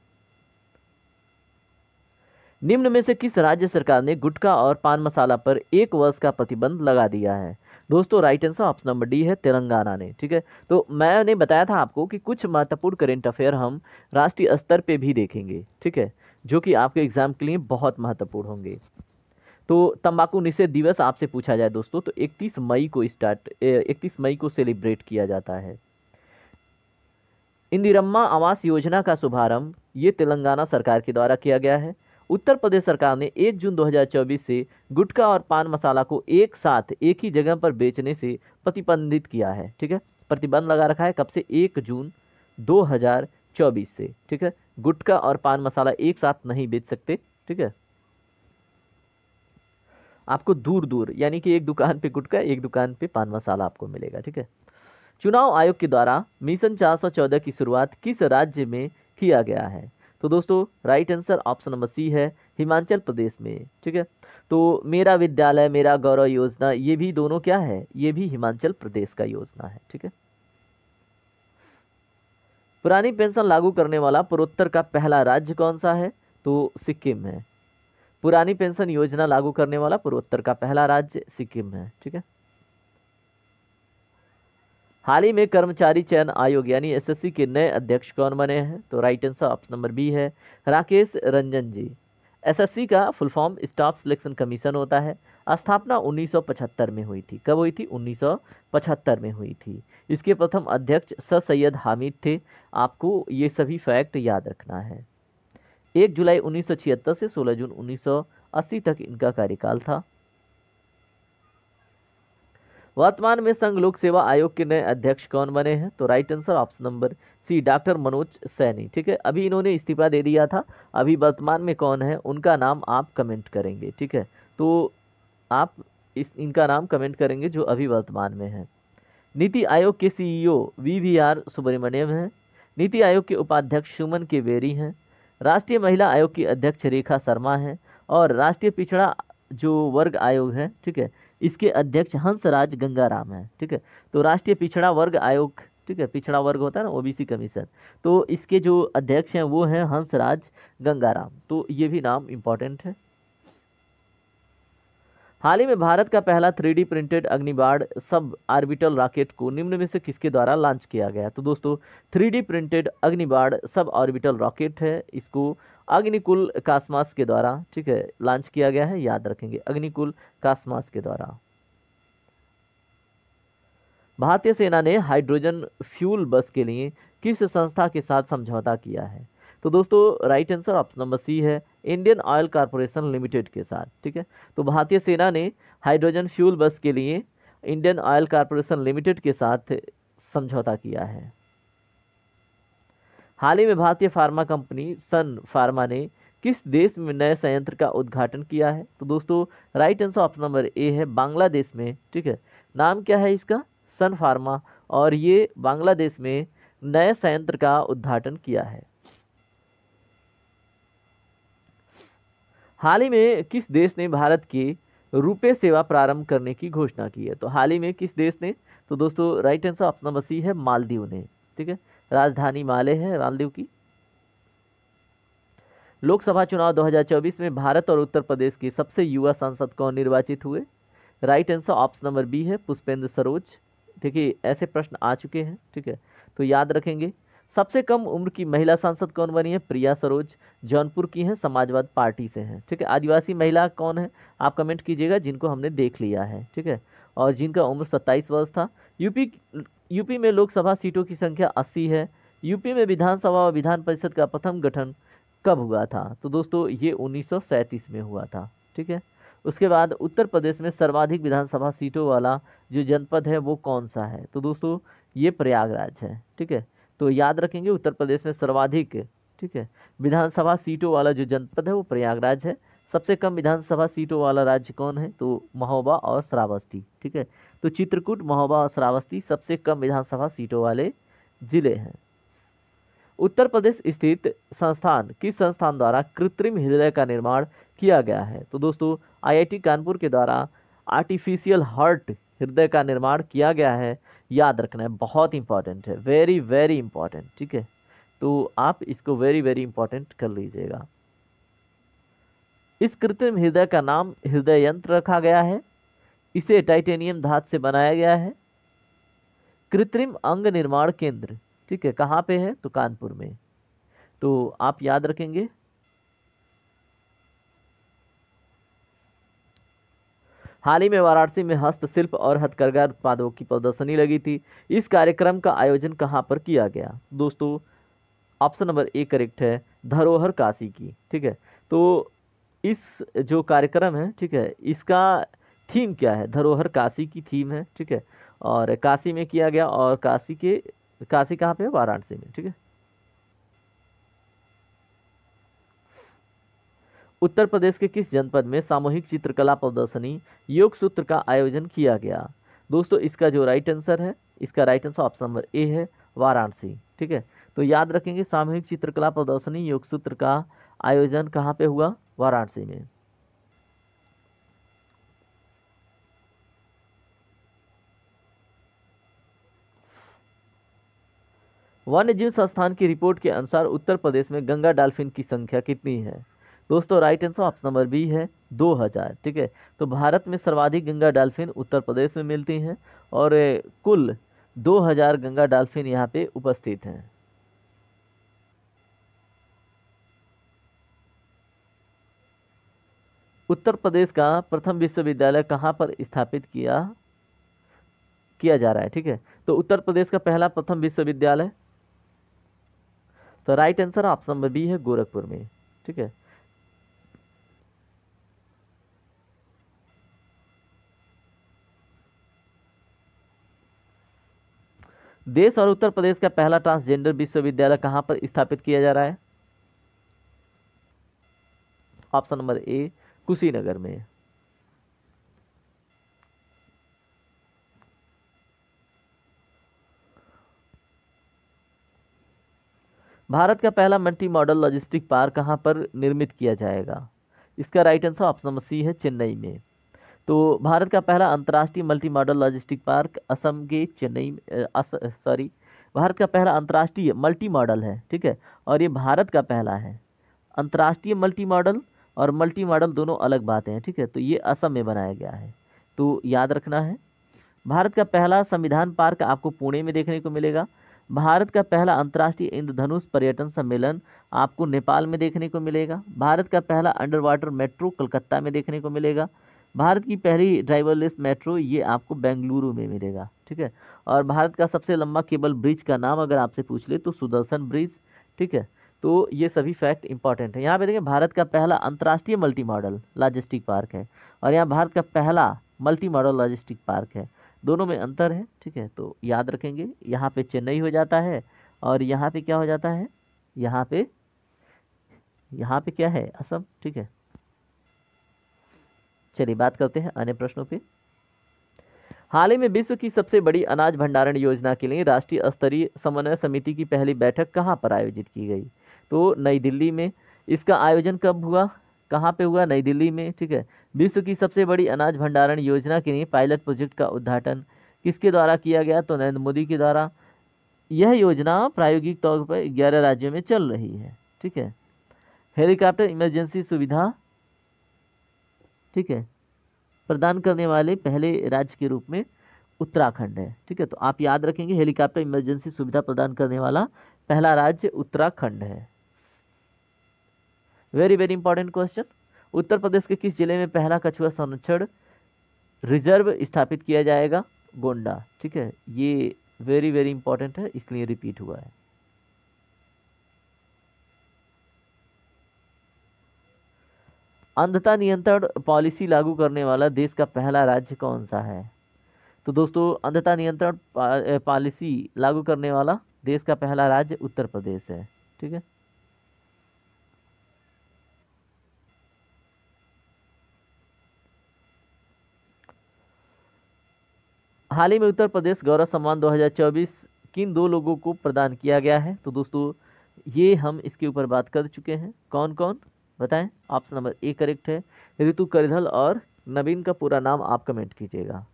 निम्न में से किस राज्य सरकार ने गुटखा और पान मसाला पर 1 वर्ष का प्रतिबंध लगा दिया है? दोस्तों right answer option number D है, तेलंगाना ने। ठीक है। तो मैंने बताया था आपको कि कुछ महत्वपूर्ण करेंट अफेयर हम राष्ट्रीय स्तर पे भी देखेंगे। ठीक है, जो कि आपके एग्जाम के लिए बहुत महत्वपूर्ण होंगे। तो तंबाकू निषेध दिवस आपसे पूछा जाए दोस्तों, तो 31 मई को सेलिब्रेट किया जाता है। इंदिरम्मा आवास योजना का शुभारंभ ये तेलंगाना सरकार के द्वारा किया गया है। उत्तर प्रदेश सरकार ने 1 जून 2024 से गुटखा और पान मसाला को एक साथ एक ही जगह पर बेचने से प्रतिबंधित किया है। ठीक है। प्रतिबंध लगा रखा है कब से? 1 जून 2024 से। ठीक है। गुटखा और पान मसाला एक साथ नहीं बेच सकते। ठीक है। आपको दूर दूर, यानी कि एक दुकान पे गुटखा, एक दुकान पे पान मसाला आपको मिलेगा। ठीक है। चुनाव आयोग के द्वारा मिशन 414 की शुरुआत किस राज्य में किया गया है? तो दोस्तों right answer option number C है, हिमाचल प्रदेश में। ठीक है। तो मेरा विद्यालय मेरा गौरव योजना, ये भी दोनों क्या है? ये भी हिमाचल प्रदेश का योजना है। ठीक है। पुरानी पेंशन लागू करने वाला पूर्वोत्तर का पहला राज्य कौन सा है? तो सिक्किम है। पुरानी पेंशन योजना लागू करने वाला पूर्वोत्तर का पहला राज्य सिक्किम है। ठीक है। हाल ही में कर्मचारी चयन आयोग यानी एसएससी के नए अध्यक्ष कौन बने हैं? तो right answer option number B है, राकेश रंजन जी। एसएससी का full form Staff Selection Commission होता है। स्थापना 1975 में हुई थी। कब हुई थी? 1975 में हुई थी। इसके प्रथम अध्यक्ष सर सैयद हामिद थे। आपको ये सभी फैक्ट याद रखना है। 1 जुलाई 1976 से 16 जून 1980 तक इनका कार्यकाल था। वर्तमान में संघ लोक सेवा आयोग के नए अध्यक्ष कौन बने हैं? तो right answer option number C, doctor Manoj Saini. ठीक है। अभी इन्होंने इस्तीफा दे दिया था। अभी वर्तमान में कौन है उनका नाम आप कमेंट करेंगे। ठीक है। तो आप इनका नाम कमेंट करेंगे जो अभी वर्तमान में है। नीति आयोग के सीईओ वीवीआर सुब्रमण्यम हैं। नीति आयोग के उपाध्यक्ष सुमन के बेरी हैं। राष्ट्रीय महिला आयोग की अध्यक्ष रेखा शर्मा है। और राष्ट्रीय पिछड़ा जो वर्ग आयोग है, ठीक है, इसके अध्यक्ष हंसराज गंगाराम है। ठीक है, तो राष्ट्रीय पिछड़ा वर्ग आयोग, ठीक है, पिछड़ा वर्ग होता है ना, ओबीसी कमीशन, तो इसके जो अध्यक्ष हैं वो हैं हंसराज गंगाराम। तो ये भी नाम इंपॉर्टेंट है। हाल ही में भारत का पहला 3D printed अग्निबाण sub orbital rocket को निम्न में से किसके द्वारा लॉन्च किया गया? तो दोस्तों 3D printed अग्निबाण sub orbital rocket है, इसको अग्निकुल कास्मास के द्वारा, ठीक है, लॉन्च किया गया है, याद रखेंगे, अग्निकुल कास्मास के द्वारा। भारतीय सेना ने हाइड्रोजन फ्यूल बस के लिए किस संस्था के साथ समझौता किया है? तो दोस्तों right answer option number C है, इंडियन ऑयल कॉरपोरेशन लिमिटेड के साथ। ठीक है, तो भारतीय सेना ने हाइड्रोजन फ्यूल बस के लिए इंडियन ऑयल कॉरपोरेशन लिमिटेड के साथ समझौता किया है। हाल ही में भारतीय फार्मा कंपनी सन फार्मा ने किस देश में नए संयंत्र का उद्घाटन किया है? तो दोस्तों राइट आंसर ऑप्शन नंबर ए है, बांग्लादेश में। ठीक है, नाम क्या है इसका? सन फार्मा, और ये बांग्लादेश में नए संयंत्र का उद्घाटन किया है। हाल ही में किस देश ने भारत की रुपे सेवा प्रारंभ करने की घोषणा की है? तो हाल ही में किस देश ने? तो दोस्तों right answer option number C है, मालदीव ने। ठीक है, राजधानी माले है मालदीव की। लोकसभा चुनाव 2024 में भारत और उत्तर प्रदेश के सबसे युवा सांसद कौन निर्वाचित हुए? Right answer option number B है, पुष्पेंद्र सरोज। देखिए ऐसे प्रश्न आ चुके हैं, ठीक है, तो याद रखेंगे। सबसे कम उम्र की महिला सांसद कौन बनी है? प्रिया सरोज, जौनपुर की हैं, समाजवाद पार्टी से हैं। ठीक है, आदिवासी महिला कौन है? आप कमेंट कीजिएगा जिनको हमने देख लिया है। ठीक है, और जिनका उम्र 27 वर्ष था। यूपी में लोकसभा सीटों की संख्या 80 है। यूपी में विधानसभा और विधान परिषद का प्रथम गठन कब हुआ था? तो दोस्तों ये 1937 में हुआ था। ठीक है, उसके बाद उत्तर प्रदेश में सर्वाधिक विधानसभा सीटों वाला जो जनपद है वो कौन सा है? तो दोस्तों ये प्रयागराज है। ठीक है, तो याद रखेंगे उत्तर प्रदेश में सर्वाधिक, ठीक है, विधानसभा सीटों वाला जो जनपद है वो प्रयागराज है। सबसे कम विधानसभा सीटों वाला राज्य कौन है? तो महोबा और श्रावस्ती। ठीक है, तो चित्रकूट, महोबा और श्रावस्ती सबसे कम विधानसभा सीटों वाले जिले हैं। उत्तर प्रदेश स्थित संस्थान किस संस्थान द्वारा कृत्रिम हृदय का निर्माण किया गया है? तो दोस्तों आईआईटी कानपुर के द्वारा आर्टिफिशियल हार्ट हृदय का निर्माण किया गया है। याद रखना है, बहुत इंपॉर्टेंट है, वेरी वेरी इंपॉर्टेंट। ठीक है, तो आप इसको वेरी वेरी इंपॉर्टेंट कर लीजिएगा। इस कृत्रिम हृदय का नाम हृदय यंत्र रखा गया है। इसे टाइटेनियम धातु से बनाया गया है। कृत्रिम अंग निर्माण केंद्र, ठीक है, कहाँ पे है? तो कानपुर में। तो आप याद रखेंगे। हाल ही में वाराणसी में हस्तशिल्प और हथकरघा उत्पादों की प्रदर्शनी लगी थी। इस कार्यक्रम का आयोजन कहाँ पर किया गया? दोस्तों ऑप्शन नंबर ए करेक्ट है, धरोहर काशी की। ठीक है, तो इस जो कार्यक्रम है, ठीक है, इसका थीम क्या है? धरोहर काशी की थीम है। ठीक है, और काशी में किया गया, और काशी कहाँ पे है? वाराणसी में। ठीक है, उत्तर प्रदेश के किस जनपद में सामूहिक चित्रकला प्रदर्शनी योग सूत्र का आयोजन किया गया? दोस्तों इसका जो राइट आंसर है, इसका राइट आंसर ऑप्शन नंबर ए है, वाराणसी। ठीक है, तो याद रखेंगे सामूहिक चित्रकला प्रदर्शनी योग सूत्र का आयोजन कहाँ पे हुआ? वाराणसी में। वन्य जीव संस्थान की रिपोर्ट के अनुसार उत्तर प्रदेश में गंगा डॉल्फिन की संख्या कितनी है? दोस्तों right answer option number B है, 2000। ठीक है, तो भारत में सर्वाधिक गंगा डॉल्फिन उत्तर प्रदेश में मिलती हैं, और कुल 2000 गंगा डॉल्फिन यहाँ पे उपस्थित हैं। उत्तर प्रदेश का प्रथम विश्वविद्यालय कहाँ पर स्थापित किया किया जा रहा है? ठीक है, तो उत्तर प्रदेश का पहला प्रथम विश्वविद्यालय, तो right answer option number B है, गोरखपुर में। ठीक है, देश और उत्तर प्रदेश का पहला ट्रांसजेंडर विश्वविद्यालय कहाँ पर स्थापित किया जा रहा है? ऑप्शन नंबर ए, कुशीनगर में। भारत का पहला मल्टी मॉडल लॉजिस्टिक पार्क कहाँ पर निर्मित किया जाएगा? इसका right answer option number C है, चेन्नई में। तो भारत का पहला अंतर्राष्ट्रीय multi modal logistic park Assam के चेन्नई भारत का पहला अंतर्राष्ट्रीय मल्टी मॉडल है, ठीक है, और ये भारत का पहला है। अंतर्राष्ट्रीय मल्टी मॉडल और मल्टी मॉडल दोनों अलग बातें हैं, ठीक है, तो ये असम में बनाया गया है, तो याद रखना है। भारत का पहला संविधान पार्क आपको पुणे में देखने को मिलेगा। भारत का पहला अंतर्राष्ट्रीय इंद्रधनुष पर्यटन सम्मेलन आपको नेपाल में देखने को मिलेगा। भारत का पहला अंडर वाटर मेट्रो कलकत्ता में देखने को मिलेगा। भारत की पहली ड्राइवरलेस मेट्रो ये आपको बेंगलुरु में मिलेगा, ठीक है। और भारत का सबसे लंबा केबल ब्रिज का नाम अगर आपसे पूछ ले तो सुदर्शन ब्रिज, ठीक है। तो ये सभी फैक्ट इंपॉर्टेंट है। यहाँ पे देखें, भारत का पहला अंतर्राष्ट्रीय मल्टी मॉडल लॉजिस्टिक पार्क है और यहाँ भारत का पहला मल्टी मॉडल लॉजिस्टिक पार्क है, दोनों में अंतर है, ठीक है। तो याद रखेंगे, यहाँ पे चेन्नई हो जाता है और यहाँ पे क्या हो जाता है, यहाँ पे क्या है, असम, ठीक है। चलिए बात करते हैं अन्य प्रश्नों पे। हाल ही में विश्व की सबसे बड़ी अनाज भंडारण योजना के लिए राष्ट्रीय स्तरीय समन्वय समिति की पहली बैठक कहाँ पर आयोजित की गई? तो नई दिल्ली में। इसका आयोजन कब हुआ, कहाँ पे हुआ? नई दिल्ली में, ठीक है। विश्व की सबसे बड़ी अनाज भंडारण योजना के लिए पायलट प्रोजेक्ट का उद्घाटन किसके द्वारा किया गया? तो नरेंद्र मोदी के द्वारा। यह योजना प्रायोगिक तौर पर 11 राज्यों में चल रही है, ठीक है। हेलीकॉप्टर इमरजेंसी सुविधा, ठीक है, प्रदान करने वाले पहले राज्य के रूप में उत्तराखंड है, ठीक है। तो आप याद रखेंगे, हेलीकॉप्टर इमरजेंसी सुविधा प्रदान करने वाला पहला राज्य उत्तराखंड है। Very very important question. Uttar Pradesh के किस जिले में पहला कछुआ संरक्षण रिजर्व स्थापित किया जाएगा? गोंडा, ठीक है। ये वेरी वेरी इंपॉर्टेंट है, इसलिए रिपीट हुआ है। अंधता नियंत्रण पॉलिसी लागू करने वाला देश का पहला राज्य कौन सा है? तो दोस्तों, अंधता नियंत्रण पॉलिसी लागू करने वाला देश का पहला राज्य उत्तर प्रदेश है, ठीक है। हाल ही में उत्तर प्रदेश गौरव सम्मान 2024 किन 2 लोगों को प्रदान किया गया है? तो दोस्तों, ये हम इसके ऊपर बात कर चुके हैं। कौन कौन बताएं? ऑप्शन नंबर ए करेक्ट है, ऋतु करिधल और नवीन का पूरा नाम आप कमेंट कीजिएगा।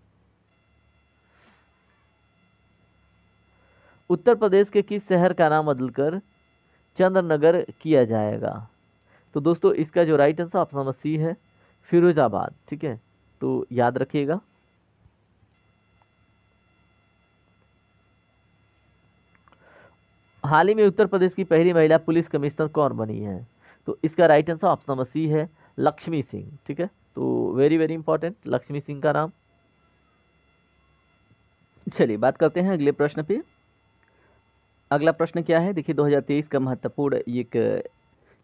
उत्तर प्रदेश के किस शहर का नाम बदलकर चंद्रनगर किया जाएगा? तो दोस्तों, इसका जो right answer option number C है, फिरोजाबाद, ठीक है। तो याद रखिएगा। हाल ही में उत्तर प्रदेश की पहली महिला पुलिस कमिश्नर कौन बनी है? तो इसका right answer option number C है, लक्ष्मी सिंह, ठीक है। तो very very important, Lakshmi Singh का नाम। चलिए बात करते हैं अगले प्रश्न पे। अगला प्रश्न क्या है, देखिए 2023 का महत्वपूर्ण एक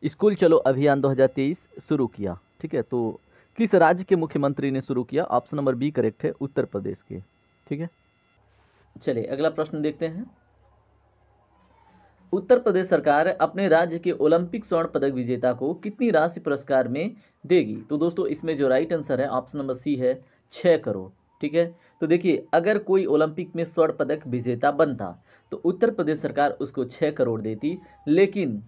स्कूल चलो अभियान 2023 शुरू किया, ठीक है। तो किस राज्य के मुख्यमंत्री ने शुरू किया? ऑप्शन नंबर बी करेक्ट है, उत्तर प्रदेश के, ठीक है। चलिए अगला प्रश्न देखते हैं। उत्तर प्रदेश सरकार अपने राज्य के ओलंपिक स्वर्ण पदक विजेता को कितनी राशि पुरस्कार में देगी? तो दोस्तों, इसमें जो राइट आंसर है ऑप्शन नंबर सी है, 6 करोड़, ठीक है। तो देखिए, अगर कोई ओलंपिक में स्वर्ण पदक विजेता बनता तो उत्तर प्रदेश सरकार उसको 6 करोड़ देती, लेकिन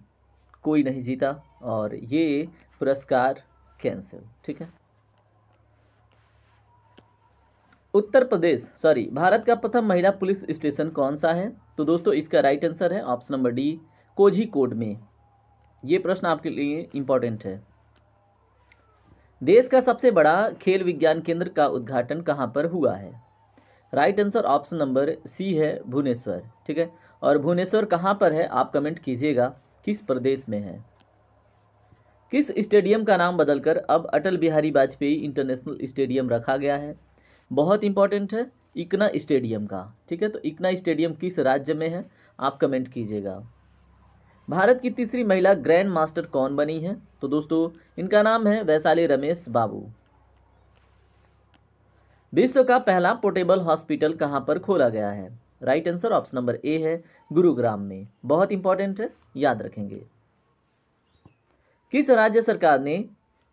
कोई नहीं जीता और ये पुरस्कार कैंसिल, ठीक है। भारत का प्रथम महिला पुलिस स्टेशन कौन सा है? तो दोस्तों, इसका राइट आंसर है ऑप्शन नंबर डी, कोझीकोड में। ये प्रश्न आपके लिए इंपॉर्टेंट है। देश का सबसे बड़ा खेल विज्ञान केंद्र का उद्घाटन कहाँ पर हुआ है? Right answer option number C है, भुवनेश्वर, ठीक है। और भुवनेश्वर कहाँ पर है आप कमेंट कीजिएगा, किस प्रदेश में है। किस स्टेडियम का नाम बदलकर अब अटल बिहारी वाजपेयी इंटरनेशनल स्टेडियम रखा गया है? बहुत इंपॉर्टेंट है, इकना स्टेडियम का, ठीक है। तो इकना स्टेडियम किस राज्य में है आप कमेंट कीजिएगा। भारत की तीसरी महिला ग्रैंड मास्टर कौन बनी है? तो दोस्तों, इनका नाम है वैशाली रमेश बाबू। विश्व का पहला पोर्टेबल हॉस्पिटल कहां पर खोला गया है? राइट आंसर ऑप्शन नंबर ए है, गुरुग्राम में। बहुत इंपॉर्टेंट है, याद रखेंगे। किस राज्य सरकार ने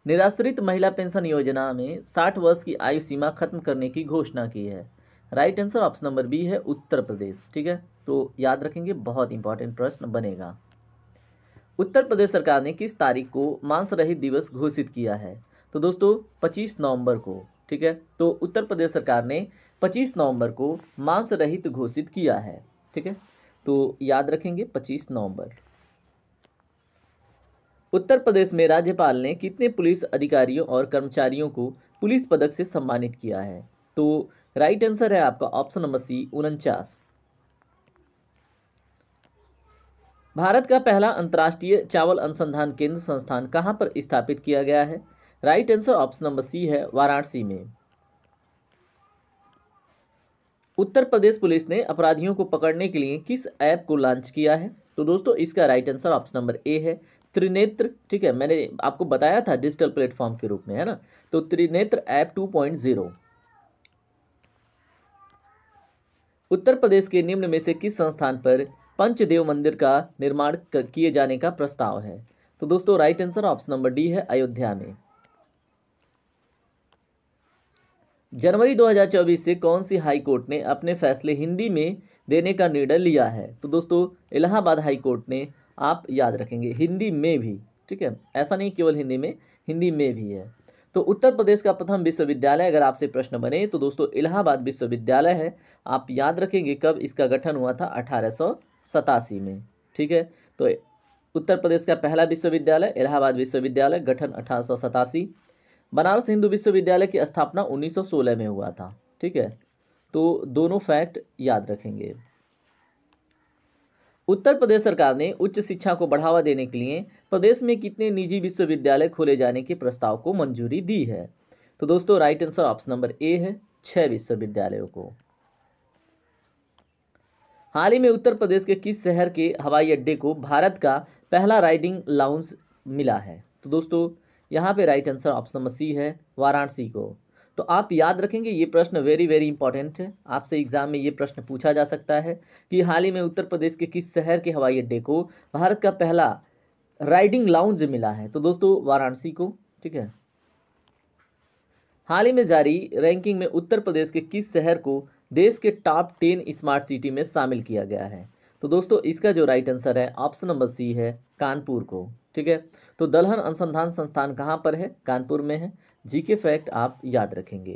निराश्रित महिला पेंशन योजना में 60 वर्ष की आयु सीमा खत्म करने की घोषणा की है? Right answer option number B है, उत्तर प्रदेश, ठीक है। तो याद रखेंगे, बहुत इंपॉर्टेंट प्रश्न बनेगा। उत्तर प्रदेश सरकार ने किस तारीख को मांस रहित दिवस घोषित किया है? तो दोस्तों 25 नवंबर को। ठीक है, तो उत्तर प्रदेश सरकार ने 25 नवंबर को मांस रहित घोषित किया है। ठीक है, तो याद रखेंगे 25 नवंबर। उत्तर प्रदेश में राज्यपाल ने कितने पुलिस अधिकारियों और कर्मचारियों को पुलिस पदक से सम्मानित किया है? तो राइट आंसर है आपका ऑप्शन नंबर सी, 49। भारत का पहला अंतर्राष्ट्रीय चावल अनुसंधान केंद्र संस्थान कहां पर स्थापित किया गया है? Right answer option number C है, वाराणसी में। उत्तर प्रदेश पुलिस ने अपराधियों को पकड़ने के लिए किस ऐप को लॉन्च किया है? तो दोस्तों इसका राइट आंसर ऑप्शन नंबर ए है, त्रिनेत्र। ठीक है, मैंने आपको बताया था डिजिटल प्लेटफॉर्म के रूप में, है ना। तो त्रिनेत्र ऐप 2.0। उत्तर प्रदेश के निम्न में से किस संस्थान पर पंचदेव मंदिर का निर्माण किए जाने का प्रस्ताव है? तो दोस्तों right answer option number D है, अयोध्या में। जनवरी 2024 से कौन सी हाई कोर्ट ने अपने फैसले हिंदी में देने का निर्णय लिया है? तो दोस्तों इलाहाबाद हाई कोर्ट ने, आप याद रखेंगे, हिंदी में भी। ठीक है, ऐसा नहीं केवल हिंदी में, हिंदी में भी है। तो उत्तर प्रदेश का प्रथम विश्वविद्यालय अगर आपसे प्रश्न बने तो दोस्तों इलाहाबाद विश्वविद्यालय है। आप याद रखेंगे कब इसका गठन हुआ था? 1887 में। ठीक है, तो उत्तर प्रदेश का पहला विश्वविद्यालय इलाहाबाद विश्वविद्यालय, गठन 1887। बनारस हिंदू विश्वविद्यालय की स्थापना 1916 में हुआ था। ठीक है, तो दोनों फैक्ट याद रखेंगे। उत्तर प्रदेश सरकार ने उच्च शिक्षा को बढ़ावा देने के लिए प्रदेश में कितने निजी विश्वविद्यालय खोले जाने के प्रस्ताव को मंजूरी दी है? तो दोस्तों राइट आंसर ऑप्शन नंबर ए है, 6 विश्वविद्यालयों को। हाल ही में उत्तर प्रदेश के किस शहर के हवाई अड्डे को भारत का पहला राइडिंग लाउंज मिला है? तो दोस्तों यहाँ पे right answer option number C है, वाराणसी को। तो आप याद रखेंगे, ये प्रश्न वेरी वेरी इंपॉर्टेंट है। आपसे एग्जाम में ये प्रश्न पूछा जा सकता है कि हाल ही में उत्तर प्रदेश के किस शहर के हवाई अड्डे को भारत का पहला राइडिंग लाउंज मिला है? तो दोस्तों वाराणसी को। ठीक है, हाल ही में जारी रैंकिंग में उत्तर प्रदेश के किस शहर को देश के टॉप 10 स्मार्ट सिटी में शामिल किया गया है? तो दोस्तों इसका जो राइट आंसर है ऑप्शन नंबर सी है, कानपुर को। ठीक है, तो दलहन अनुसंधान संस्थान कहाँ पर है? कानपुर में है। जीके फैक्ट आप याद रखेंगे।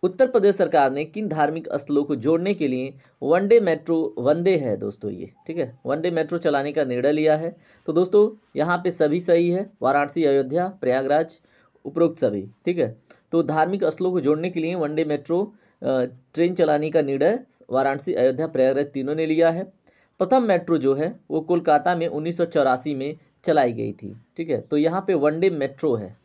उत्तर प्रदेश सरकार ने किन धार्मिक स्थलों को जोड़ने के लिए वनडे मेट्रो, वनडे है दोस्तों ये, ठीक है, वनडे मेट्रो चलाने का निर्णय लिया है? तो दोस्तों यहाँ पे सभी सही है, वाराणसी, अयोध्या, प्रयागराज, उपरोक्त सभी। ठीक है, तो धार्मिक स्थलों को जोड़ने के लिए वनडे मेट्रो ट्रेन चलाने का निर्णय वाराणसी, अयोध्या, प्रयागराज तीनों ने लिया है। प्रथम मेट्रो जो है वो कोलकाता में 1984 में चलाई गई थी। ठीक है, तो यहाँ पे वनडे मेट्रो है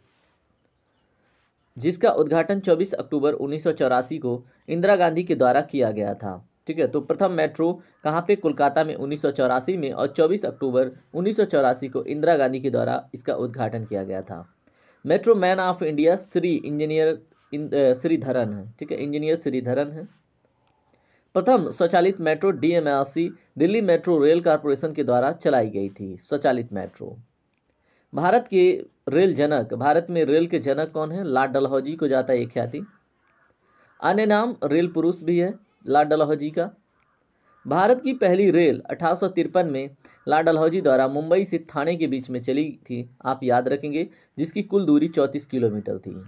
जिसका उद्घाटन 24 अक्टूबर 1984 को इंदिरा गांधी के द्वारा किया गया था। ठीक है, तो प्रथम मेट्रो कहाँ पे? कोलकाता में 1984 में, और 24 अक्टूबर 1984 को इंदिरा गांधी के द्वारा इसका उद्घाटन किया गया था। Metro man of India Shri engineer Sreedharan है। ठीक है, इंजीनियर श्रीधरन है। प्रथम स्वचालित metro DMRC Delhi metro rail corporation के द्वारा चलाई गई थी, स्वचालित मेट्रो। भारत के रेल जनक, भारत में रेल के जनक कौन है? लॉर्ड डलहौजी को जाता है ये ख्याति। अन्य नाम रेल पुरुष भी है लॉर्ड डलहौजी का। भारत की पहली रेल 1853 में लॉर्ड डलहौजी द्वारा मुंबई से ठाणे के बीच में चली थी, आप याद रखेंगे, जिसकी कुल दूरी 34 किलोमीटर थी।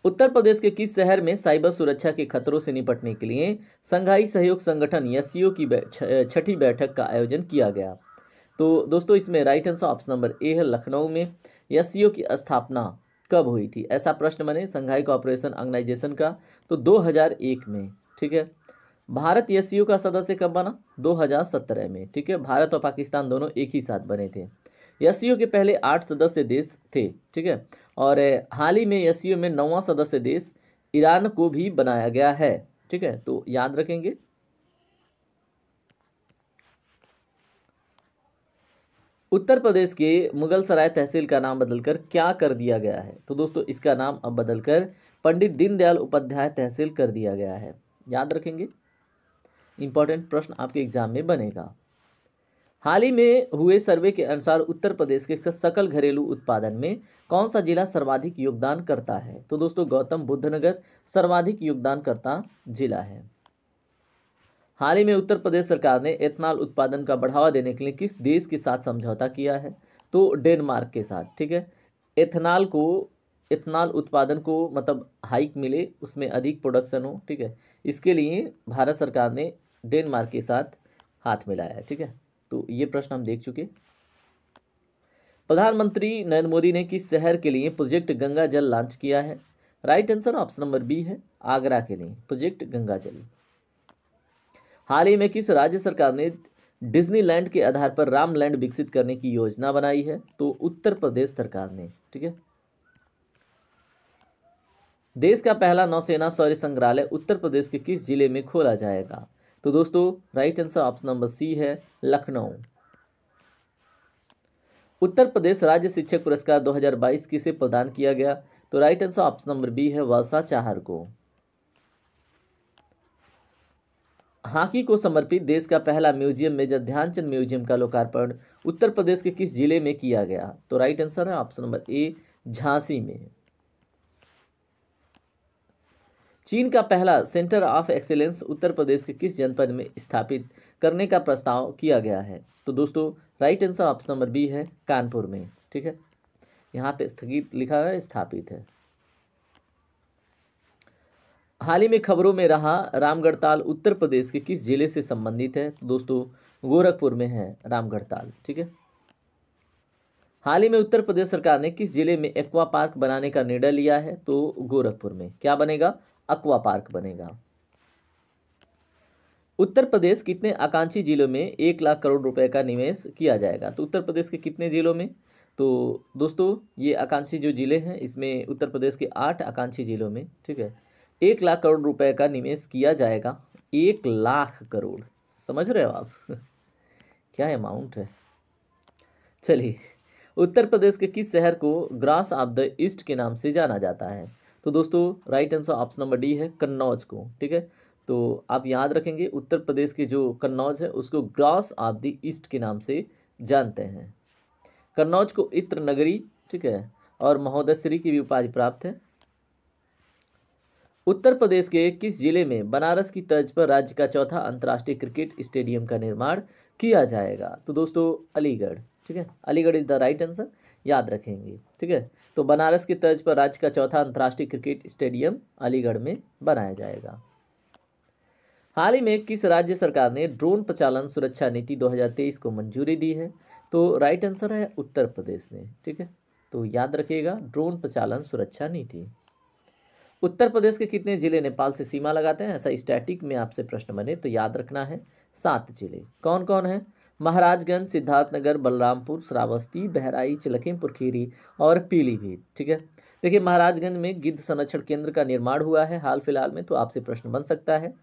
उत्तर प्रदेश के किस शहर में साइबर सुरक्षा के खतरों से निपटने के लिए संघाई सहयोग संगठन SCO की छठी बैठक का आयोजन किया गया? तो दोस्तों इसमें राइट आंसर ऑप्शन नंबर ए है, लखनऊ में। SCO की स्थापना कब हुई थी? ऐसा प्रश्न बने, संघाई कोऑपरेशन ऑर्गेनाइजेशन का, तो 2001 में। ठीक है, भारत SCO का सदस्य कब बना? 2017 में। ठीक है, भारत और पाकिस्तान दोनों एक ही साथ बने थे। SCO के पहले 8 सदस्य देश थे। ठीक है, और हाल ही में SCO में 9वां सदस्य देश ईरान को भी बनाया गया है। ठीक है, तो याद रखेंगे। उत्तर प्रदेश के मुगलसराय तहसील का नाम बदलकर क्या कर दिया गया है? तो दोस्तों इसका नाम अब बदलकर पंडित दीनदयाल उपाध्याय तहसील कर दिया गया है, याद रखेंगे। इंपॉर्टेंट प्रश्न आपके एग्जाम में बनेगा। हाल ही में हुए सर्वे के अनुसार उत्तर प्रदेश के सकल घरेलू उत्पादन में कौन सा जिला सर्वाधिक योगदान करता है? तो दोस्तों गौतम बुद्ध नगर सर्वाधिक योगदानकर्ता जिला है। हाल ही में उत्तर प्रदेश सरकार ने एथनॉल उत्पादन का बढ़ावा देने के लिए किस देश के साथ समझौता किया है? तो डेनमार्क के साथ, ठीक है। एथनॉल उत्पादन को मतलब हाइक मिले, उसमें अधिक प्रोडक्शन हो, ठीक है, इसके लिए भारत सरकार ने डेनमार्क के साथ हाथ मिलाया है, ठीक है। तो ये प्रश्न हम देख चुके। प्रधानमंत्री नरेंद्र मोदी ने किस शहर के लिए प्रोजेक्ट गंगा जल लॉन्च किया है? Right answer option number B है, आगरा के लिए प्रोजेक्ट गंगा जल। हाल ही में किस राज्य सरकार ने डिज्नीलैंड के आधार पर रामलैंड विकसित करने की योजना बनाई है? तो उत्तर प्रदेश सरकार ने, ठीक है। देश का पहला नौसेना शौर्य संग्रहालय उत्तर प्रदेश के किस जिले में खोला जाएगा? तो दोस्तों right answer option number C है, लखनऊ। उत्तर प्रदेश राज्य शिक्षक पुरस्कार 2022 किसे प्रदान किया गया? तो right answer option number B है, वर्षा चाहर को। हॉकी को समर्पित देश का पहला म्यूजियम मेजर ध्यानचंद म्यूजियम का लोकार्पण उत्तर प्रदेश के किस जिले में किया गया? तो राइट आंसर है ऑप्शन नंबर ए, झांसी में। चीन का पहला सेंटर ऑफ एक्सीलेंस उत्तर प्रदेश के किस जनपद में स्थापित करने का प्रस्ताव किया गया है? तो दोस्तों right answer option number B है, कानपुर में, ठीक है। यहाँ पे स्थगित लिखा है, स्थापित है। हाल ही में खबरों में रहा रामगढ़ ताल उत्तर प्रदेश के किस जिले से संबंधित है? तो दोस्तों गोरखपुर में है रामगढ़ ताल, ठीक है। हाल ही में उत्तर प्रदेश सरकार ने किस जिले में एक्वा पार्क बनाने का निर्णय लिया है? तो गोरखपुर में क्या बनेगा? एक्वा पार्क बनेगा। उत्तर प्रदेश कितने आकांक्षी जिलों में 1 लाख करोड़ रुपए का निवेश किया जाएगा? तो उत्तर प्रदेश के कितने जिलों में? तो दोस्तों ये आकांक्षी जो जिले हैं इसमें उत्तर प्रदेश के 8 आकांक्षी जिलों में, ठीक है, 1 लाख करोड़ रुपए का निवेश किया जाएगा। 1 लाख करोड़, समझ रहे हो आप? क्या अमाउंट है। चलिए, उत्तर प्रदेश के किस शहर को ग्रास ऑफ द ईस्ट के नाम से जाना जाता है? तो दोस्तों right answer option number D है, कन्नौज को, ठीक है। तो आप याद रखेंगे उत्तर प्रदेश के जो कन्नौज है उसको ग्रास ऑफ द ईस्ट के नाम से जानते हैं। कन्नौज को इत्र नगरी, ठीक है, और महोदयश्री की भी उपाधि प्राप्त है। उत्तर प्रदेश के किस जिले में बनारस की तर्ज पर राज्य का चौथा अंतर्राष्ट्रीय क्रिकेट स्टेडियम का निर्माण किया जाएगा? तो दोस्तों अलीगढ़, ठीक है, Aligarh is the right answer, याद रखेंगे, ठीक है। तो बनारस की तर्ज पर राज्य का चौथा अंतर्राष्ट्रीय क्रिकेट स्टेडियम अलीगढ़ में बनाया जाएगा। हाल ही में किस राज्य सरकार ने ड्रोन प्रचालन सुरक्षा नीति 2023 को मंजूरी दी है? तो राइट आंसर है उत्तर प्रदेश ने, ठीक है। तो याद रखिएगा ड्रोन प्रचालन सुरक्षा नीति। उत्तर प्रदेश के कितने जिले नेपाल से सीमा लगाते हैं? ऐसा स्टैटिक में आपसे प्रश्न बने तो याद रखना है 7 जिले। कौन कौन है? महाराजगंज, सिद्धार्थनगर, बलरामपुर, श्रावस्ती, बहराइच, लखीमपुर खीरी और पीलीभीत, ठीक है। देखिए महाराजगंज में गिद्ध संरक्षण केंद्र का निर्माण हुआ है हाल फिलहाल में, तो आपसे प्रश्न बन सकता है।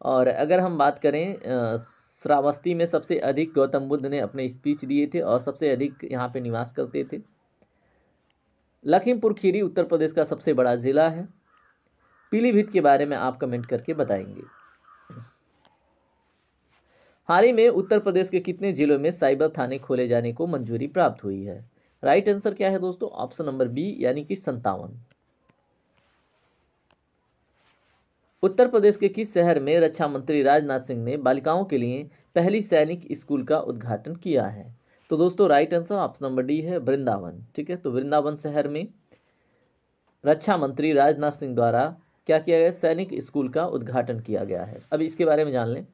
और अगर हम बात करें श्रावस्ती में सबसे अधिक गौतम बुद्ध ने अपने स्पीच दिए थे और सबसे अधिक यहाँ पे निवास करते थे। लखीमपुर खीरी उत्तर प्रदेश का सबसे बड़ा जिला है। पीलीभीत के बारे में आप कमेंट करके बताएंगे। हाल ही में उत्तर प्रदेश के कितने जिलों में साइबर थाने खोले जाने को मंजूरी प्राप्त हुई है? राइट आंसर क्या है दोस्तों? ऑप्शन नंबर बी यानी कि 57। उत्तर प्रदेश के किस शहर में रक्षा मंत्री राजनाथ सिंह ने बालिकाओं के लिए पहली सैनिक स्कूल का उद्घाटन किया है? तो दोस्तों right answer option number D है, वृंदावन, ठीक है। तो वृंदावन शहर में रक्षा मंत्री राजनाथ सिंह द्वारा क्या किया गया? सैनिक स्कूल का उद्घाटन किया गया है। अब इसके बारे में जान लें।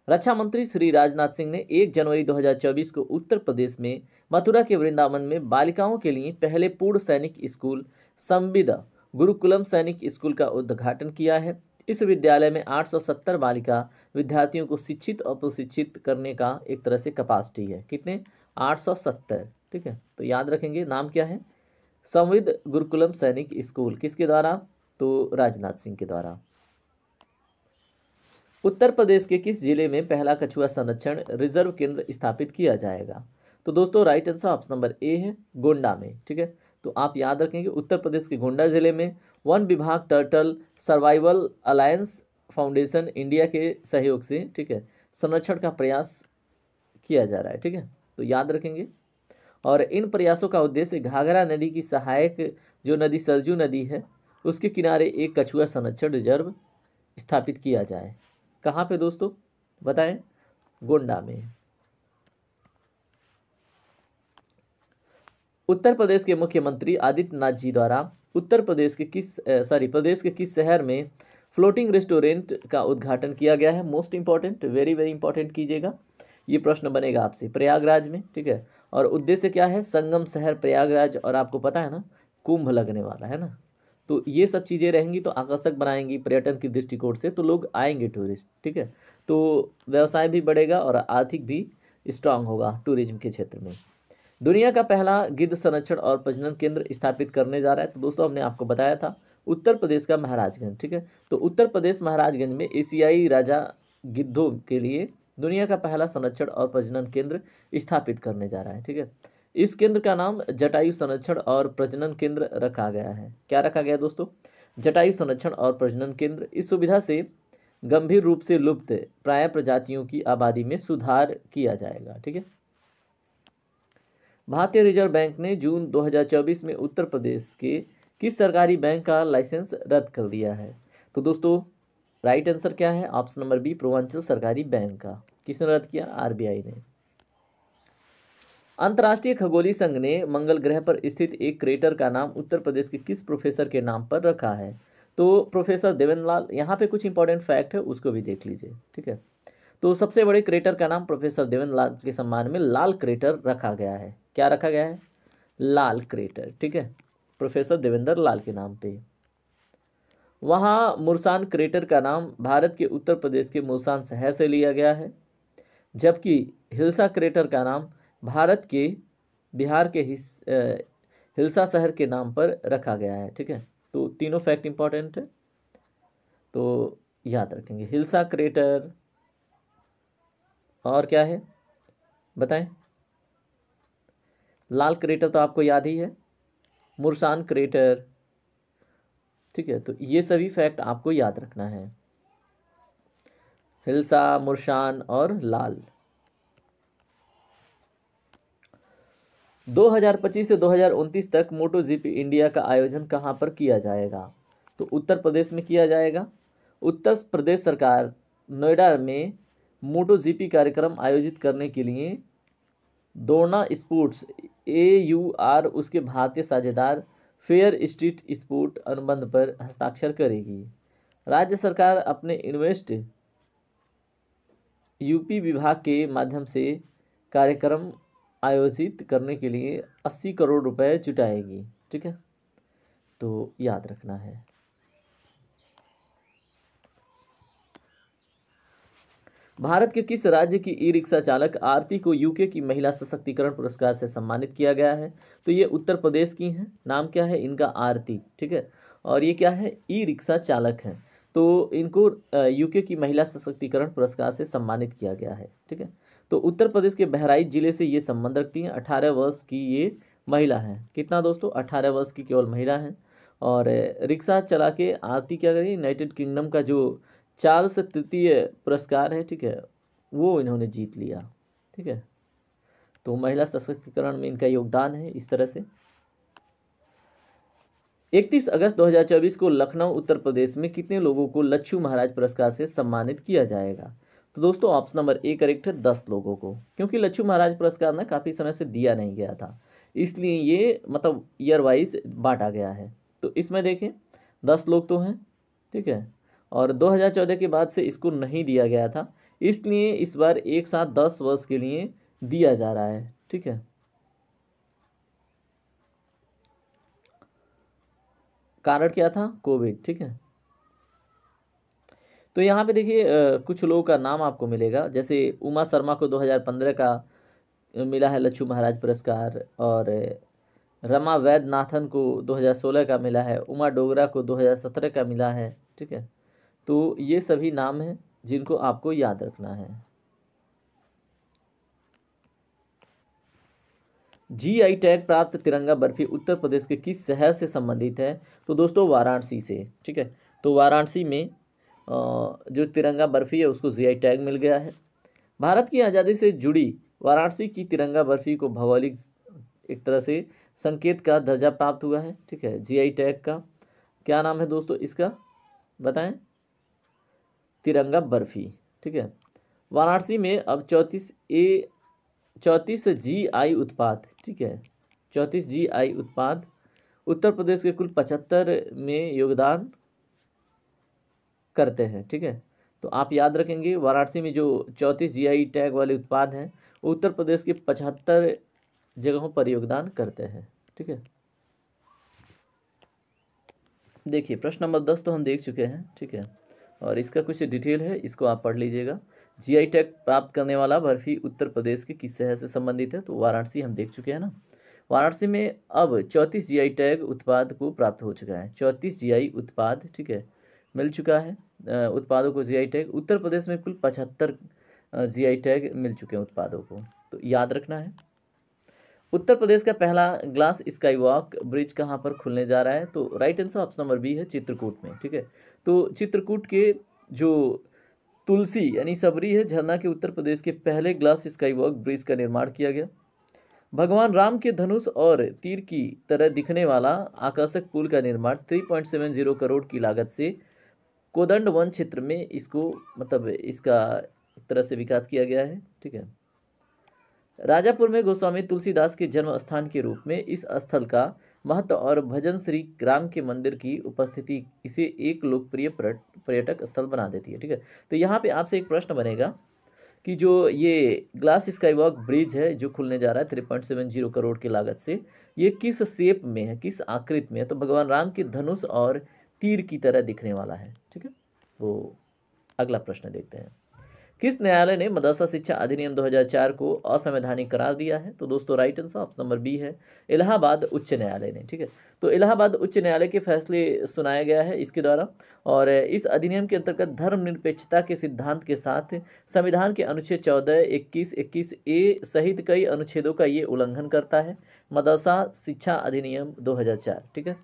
रक्षा मंत्री श्री राजनाथ सिंह ने 1 जनवरी 2024 को उत्तर प्रदेश में मथुरा के वृंदावन में बालिकाओं के लिए पहले पूर्ण सैनिक स्कूल संविदा गुरुकुलम सैनिक स्कूल का उद्घाटन किया है। इस विद्यालय में 870 बालिका विद्यार्थियों को शिक्षित और प्रशिक्षित करने का एक तरह से कैपेसिटी है। कितने? 870, ठीक है। तो याद रखेंगे नाम क्या है? संविद गुरुकुलम सैनिक स्कूल। किसके द्वारा? तो राजनाथ सिंह के द्वारा। उत्तर प्रदेश के किस जिले में पहला कछुआ संरक्षण रिजर्व केंद्र स्थापित किया जाएगा? तो दोस्तों राइट आंसर ऑप्शन नंबर ए है, गोंडा में, ठीक है। तो आप याद रखेंगे उत्तर प्रदेश के गोंडा जिले में वन विभाग turtle survival alliance foundation India के सहयोग से, ठीक है, संरक्षण का प्रयास किया जा रहा है, ठीक है। तो याद रखेंगे। और इन प्रयासों का उद्देश्य घाघरा नदी की सहायक जो नदी सरजू नदी है उसके किनारे एक कछुआ संरक्षण रिजर्व स्थापित किया जाए। कहाँ पे दोस्तों बताएं? गोंडा में। उत्तर प्रदेश के मुख्यमंत्री आदित्यनाथ जी द्वारा उत्तर प्रदेश के प्रदेश के किस शहर में फ्लोटिंग रेस्टोरेंट का उद्घाटन किया गया है? Most important, very very important कीजिएगा, ये प्रश्न बनेगा आपसे। प्रयागराज में, ठीक है। और उद्देश्य क्या है? संगम शहर प्रयागराज, और आपको पता है ना कुंभ लगने वाला है ना, तो ये सब चीज़ें रहेंगी तो आकर्षक बनाएंगी पर्यटन की दृष्टिकोण से, तो लोग आएंगे टूरिस्ट, ठीक है। तो व्यवसाय भी बढ़ेगा और आर्थिक भी स्ट्रांग होगा टूरिज्म के क्षेत्र में। दुनिया का पहला गिद्ध संरक्षण और प्रजनन केंद्र स्थापित करने जा रहा है, तो दोस्तों हमने आपको बताया था उत्तर प्रदेश का महाराजगंज, ठीक है। तो उत्तर प्रदेश महाराजगंज में एशियाई राजा गिद्धों के लिए दुनिया का पहला संरक्षण और प्रजनन केंद्र स्थापित करने जा रहा है, ठीक है। इस केंद्र का नाम जटायु संरक्षण और प्रजनन केंद्र रखा गया है। क्या रखा गया दोस्तों? जटायु संरक्षण और प्रजनन केंद्र। इस सुविधा से गंभीर रूप से लुप्त प्राय प्रजातियों की आबादी में सुधार किया जाएगा, ठीक है। भारतीय रिजर्व बैंक ने जून 2024 में उत्तर प्रदेश के किस सरकारी बैंक का लाइसेंस रद्द कर दिया है? तो दोस्तों राइट आंसर क्या है? ऑप्शन नंबर बी, पूर्वांचल सरकारी बैंक का। किसने रद्द किया? आरबीआई ने। अंतर्राष्ट्रीय खगोलीय संघ ने मंगल ग्रह पर स्थित एक क्रेटर का नाम उत्तर प्रदेश के किस प्रोफेसर के नाम पर रखा है? तो प्रोफेसर देवेंद्र लाल। यहाँ पे कुछ इंपॉर्टेंट फैक्ट है, उसको भी देख लीजिए, ठीक है। तो सबसे बड़े क्रेटर का नाम प्रोफेसर देवेंद्र लाल के सम्मान में लाल क्रेटर रखा गया है। क्या रखा गया है? लाल क्रेटर, ठीक है, प्रोफेसर देवेंद्र लाल के नाम पे। वहाँ मुरसान क्रेटर का नाम भारत के उत्तर प्रदेश के मुरसान शहर से लिया गया है, जबकि हिल्सा क्रेटर का नाम भारत के बिहार के हिल्सा शहर के नाम पर रखा गया है, ठीक है। तो तीनों फैक्ट इंपॉर्टेंट है, तो याद रखेंगे। हिल्सा क्रेटर और क्या है बताएं? लाल क्रेटर तो आपको याद ही है, मुरसान क्रेटर, ठीक है। तो ये सभी फैक्ट आपको याद रखना है, हिल्सा, मुरसान और लाल। 2025 से 2029 तक मोटो जीपी इंडिया का आयोजन कहां पर किया जाएगा? तो उत्तर प्रदेश में किया जाएगा। उत्तर प्रदेश सरकार नोएडा में मोटो जीपी कार्यक्रम आयोजित करने के लिए दौड़ना स्पोर्ट्स AUR उसके भारतीय साझेदार फेयर स्ट्रीट स्पोर्ट अनुबंध पर हस्ताक्षर करेगी। राज्य सरकार अपने इन्वेस्ट यूपी विभाग के माध्यम से कार्यक्रम आयोजित करने के लिए 80 करोड़ रुपए जुटाएगी, ठीक है। तो याद रखना है। भारत के किस राज्य की ई रिक्शा चालक आरती को यूके की महिला सशक्तिकरण पुरस्कार से सम्मानित किया गया है? तो ये उत्तर प्रदेश की हैं। नाम क्या है इनका? आरती, ठीक है। और ये क्या है? ई रिक्शा चालक हैं। तो इनको यूके की महिला सशक्तिकरण पुरस्कार से सम्मानित किया गया है, ठीक है। तो उत्तर प्रदेश के बहराइच जिले से ये संबंध रखती हैं। 18 वर्ष की ये महिला हैं। कितना दोस्तों? 18 वर्ष की केवल महिला हैं। और रिक्शा चला के आरती क्या करी? यूनाइटेड किंगडम का जो चार्ल्स तृतीय पुरस्कार है, ठीक है, वो इन्होंने जीत लिया, ठीक है। तो महिला सशक्तिकरण में इनका योगदान है इस तरह से। 31 अगस्त 2024 को लखनऊ उत्तर प्रदेश में कितने लोगों को लच्छू महाराज पुरस्कार से सम्मानित किया जाएगा? तो दोस्तों ऑप्शन नंबर ए करेक्ट है, 10 लोगों को, क्योंकि लच्छू महाराज पुरस्कार ना काफ़ी समय से दिया नहीं गया था, इसलिए ये मतलब ईयर वाइज बांटा गया है। तो इसमें देखें 10 लोग तो हैं, ठीक है। और 2014 के बाद से इसको नहीं दिया गया था, इसलिए इस बार एक साथ 10 वर्ष के लिए दिया जा रहा है, ठीक है। कारण क्या था? कोविड, ठीक है। तो यहाँ पे देखिए कुछ लोगों का नाम आपको मिलेगा, जैसे उमा शर्मा को 2015 का मिला है लच्छू महाराज पुरस्कार, और रमा वैद्यनाथन को 2016 का मिला है, उमा डोगरा को 2017 का मिला है, ठीक है। तो ये सभी नाम हैं जिनको आपको याद रखना है। GI टैग प्राप्त तिरंगा बर्फी उत्तर प्रदेश के किस शहर से संबंधित है? तो दोस्तों वाराणसी से, ठीक है। तो वाराणसी में जो तिरंगा बर्फी है उसको GI टैग मिल गया है। भारत की आज़ादी से जुड़ी वाराणसी की तिरंगा बर्फी को भौगोलिक एक तरह से संकेत का दर्जा प्राप्त हुआ है, ठीक है। GI टैग का क्या नाम है दोस्तों इसका? बताएं। तिरंगा बर्फी, ठीक है। वाराणसी में अब 34 GI उत्पाद, ठीक है, 34 GI उत्पाद उत्तर प्रदेश के कुल 75 में योगदान करते हैं, ठीक है। तो आप याद रखेंगे वाराणसी में जो 34 GI टैग वाले उत्पाद हैं वो उत्तर प्रदेश के 75 जगहों पर योगदान करते हैं, ठीक है। देखिए प्रश्न नंबर 10 तो हम देख चुके हैं, ठीक है, और इसका कुछ डिटेल है, इसको आप पढ़ लीजिएगा। GI टैग प्राप्त करने वाला बर्फी उत्तर प्रदेश के किस शहर से संबंधित है, तो वाराणसी हम देख चुके हैं ना। वाराणसी में अब 34 GI टैग उत्पाद को प्राप्त हो चुका है, 34 GI उत्पाद, ठीक है, मिल चुका है उत्पादों को GI टैग। उत्तर प्रदेश में कुल 75 GI टैग मिल चुके हैं उत्पादों को, तो याद रखना है। उत्तर प्रदेश का पहला ग्लास स्काई वॉक ब्रिज कहाँ पर खुलने जा रहा है, तो right answer option number B है, चित्रकूट में, ठीक है। तो चित्रकूट के जो तुलसी यानी सबरी है झरना के उत्तर प्रदेश के पहले ग्लास स्काई वॉक ब्रिज का निर्माण किया गया। भगवान राम के धनुष और तीर की तरह दिखने वाला आकर्षक पुल का निर्माण 3.70 करोड़ की लागत से कोदंड वन क्षेत्र में इसको मतलब इसका एक तरह से विकास किया गया है, ठीक है। राजापुर में गोस्वामी तुलसीदास के जन्म स्थान के रूप में इस स्थल का महत्व और भजन श्री राम के मंदिर की उपस्थिति इसे एक लोकप्रिय पर्यटक स्थल बना देती है, ठीक है। तो यहाँ पे आपसे एक प्रश्न बनेगा कि जो ये ग्लास स्काई वॉक ब्रिज है जो खुलने जा रहा है 3.70 करोड़ की लागत से, ये किस शेप में है, किस आकृति में है, तो भगवान राम के धनुष और तीर की तरह दिखने वाला है, ठीक है। तो अगला प्रश्न देखते हैं, किस न्यायालय ने मदरसा शिक्षा अधिनियम 2004 को असंवैधानिक करार दिया है, तो दोस्तों right answer option number B है, इलाहाबाद उच्च न्यायालय ने, ठीक है। तो इलाहाबाद उच्च न्यायालय के फैसले सुनाया गया है इसके द्वारा, और इस अधिनियम के अंतर्गत धर्मनिरपेक्षता के सिद्धांत के साथ संविधान के अनुच्छेद 14, 21, 21A सहित कई अनुच्छेदों का ये उल्लंघन करता है, मदरसा शिक्षा अधिनियम 2004, ठीक है।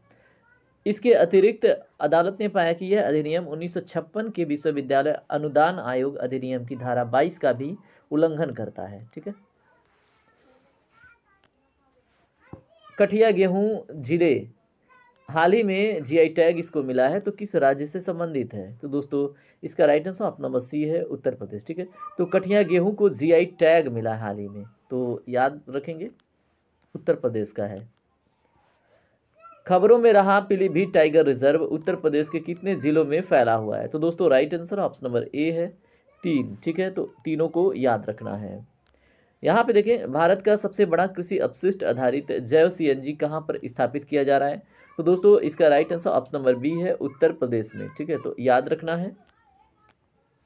इसके अतिरिक्त अदालत ने पाया कि यह अधिनियम 1956 के विश्वविद्यालय अनुदान आयोग अधिनियम की धारा 22 का भी उल्लंघन करता है, ठीक है। कठिया गेहूं जिले हाल ही में GI टैग इसको मिला है, तो किस राज्य से संबंधित है, तो दोस्तों इसका right answer option number C है, उत्तर प्रदेश, ठीक है। तो कठिया गेहूं को GI टैग मिला है हाल ही में, तो याद रखेंगे उत्तर प्रदेश का है। खबरों में रहा पीलीभीत टाइगर रिजर्व उत्तर प्रदेश के कितने जिलों में फैला हुआ है, तो दोस्तों राइट आंसर ऑप्शन नंबर ए है, 3, ठीक है। तो तीनों को याद रखना है। यहाँ पे देखें भारत का सबसे बड़ा कृषि अपशिष्ट आधारित जैव CNG कहाँ पर स्थापित किया जा रहा है, तो दोस्तों इसका right answer option number B है, उत्तर प्रदेश में, ठीक है। तो याद रखना है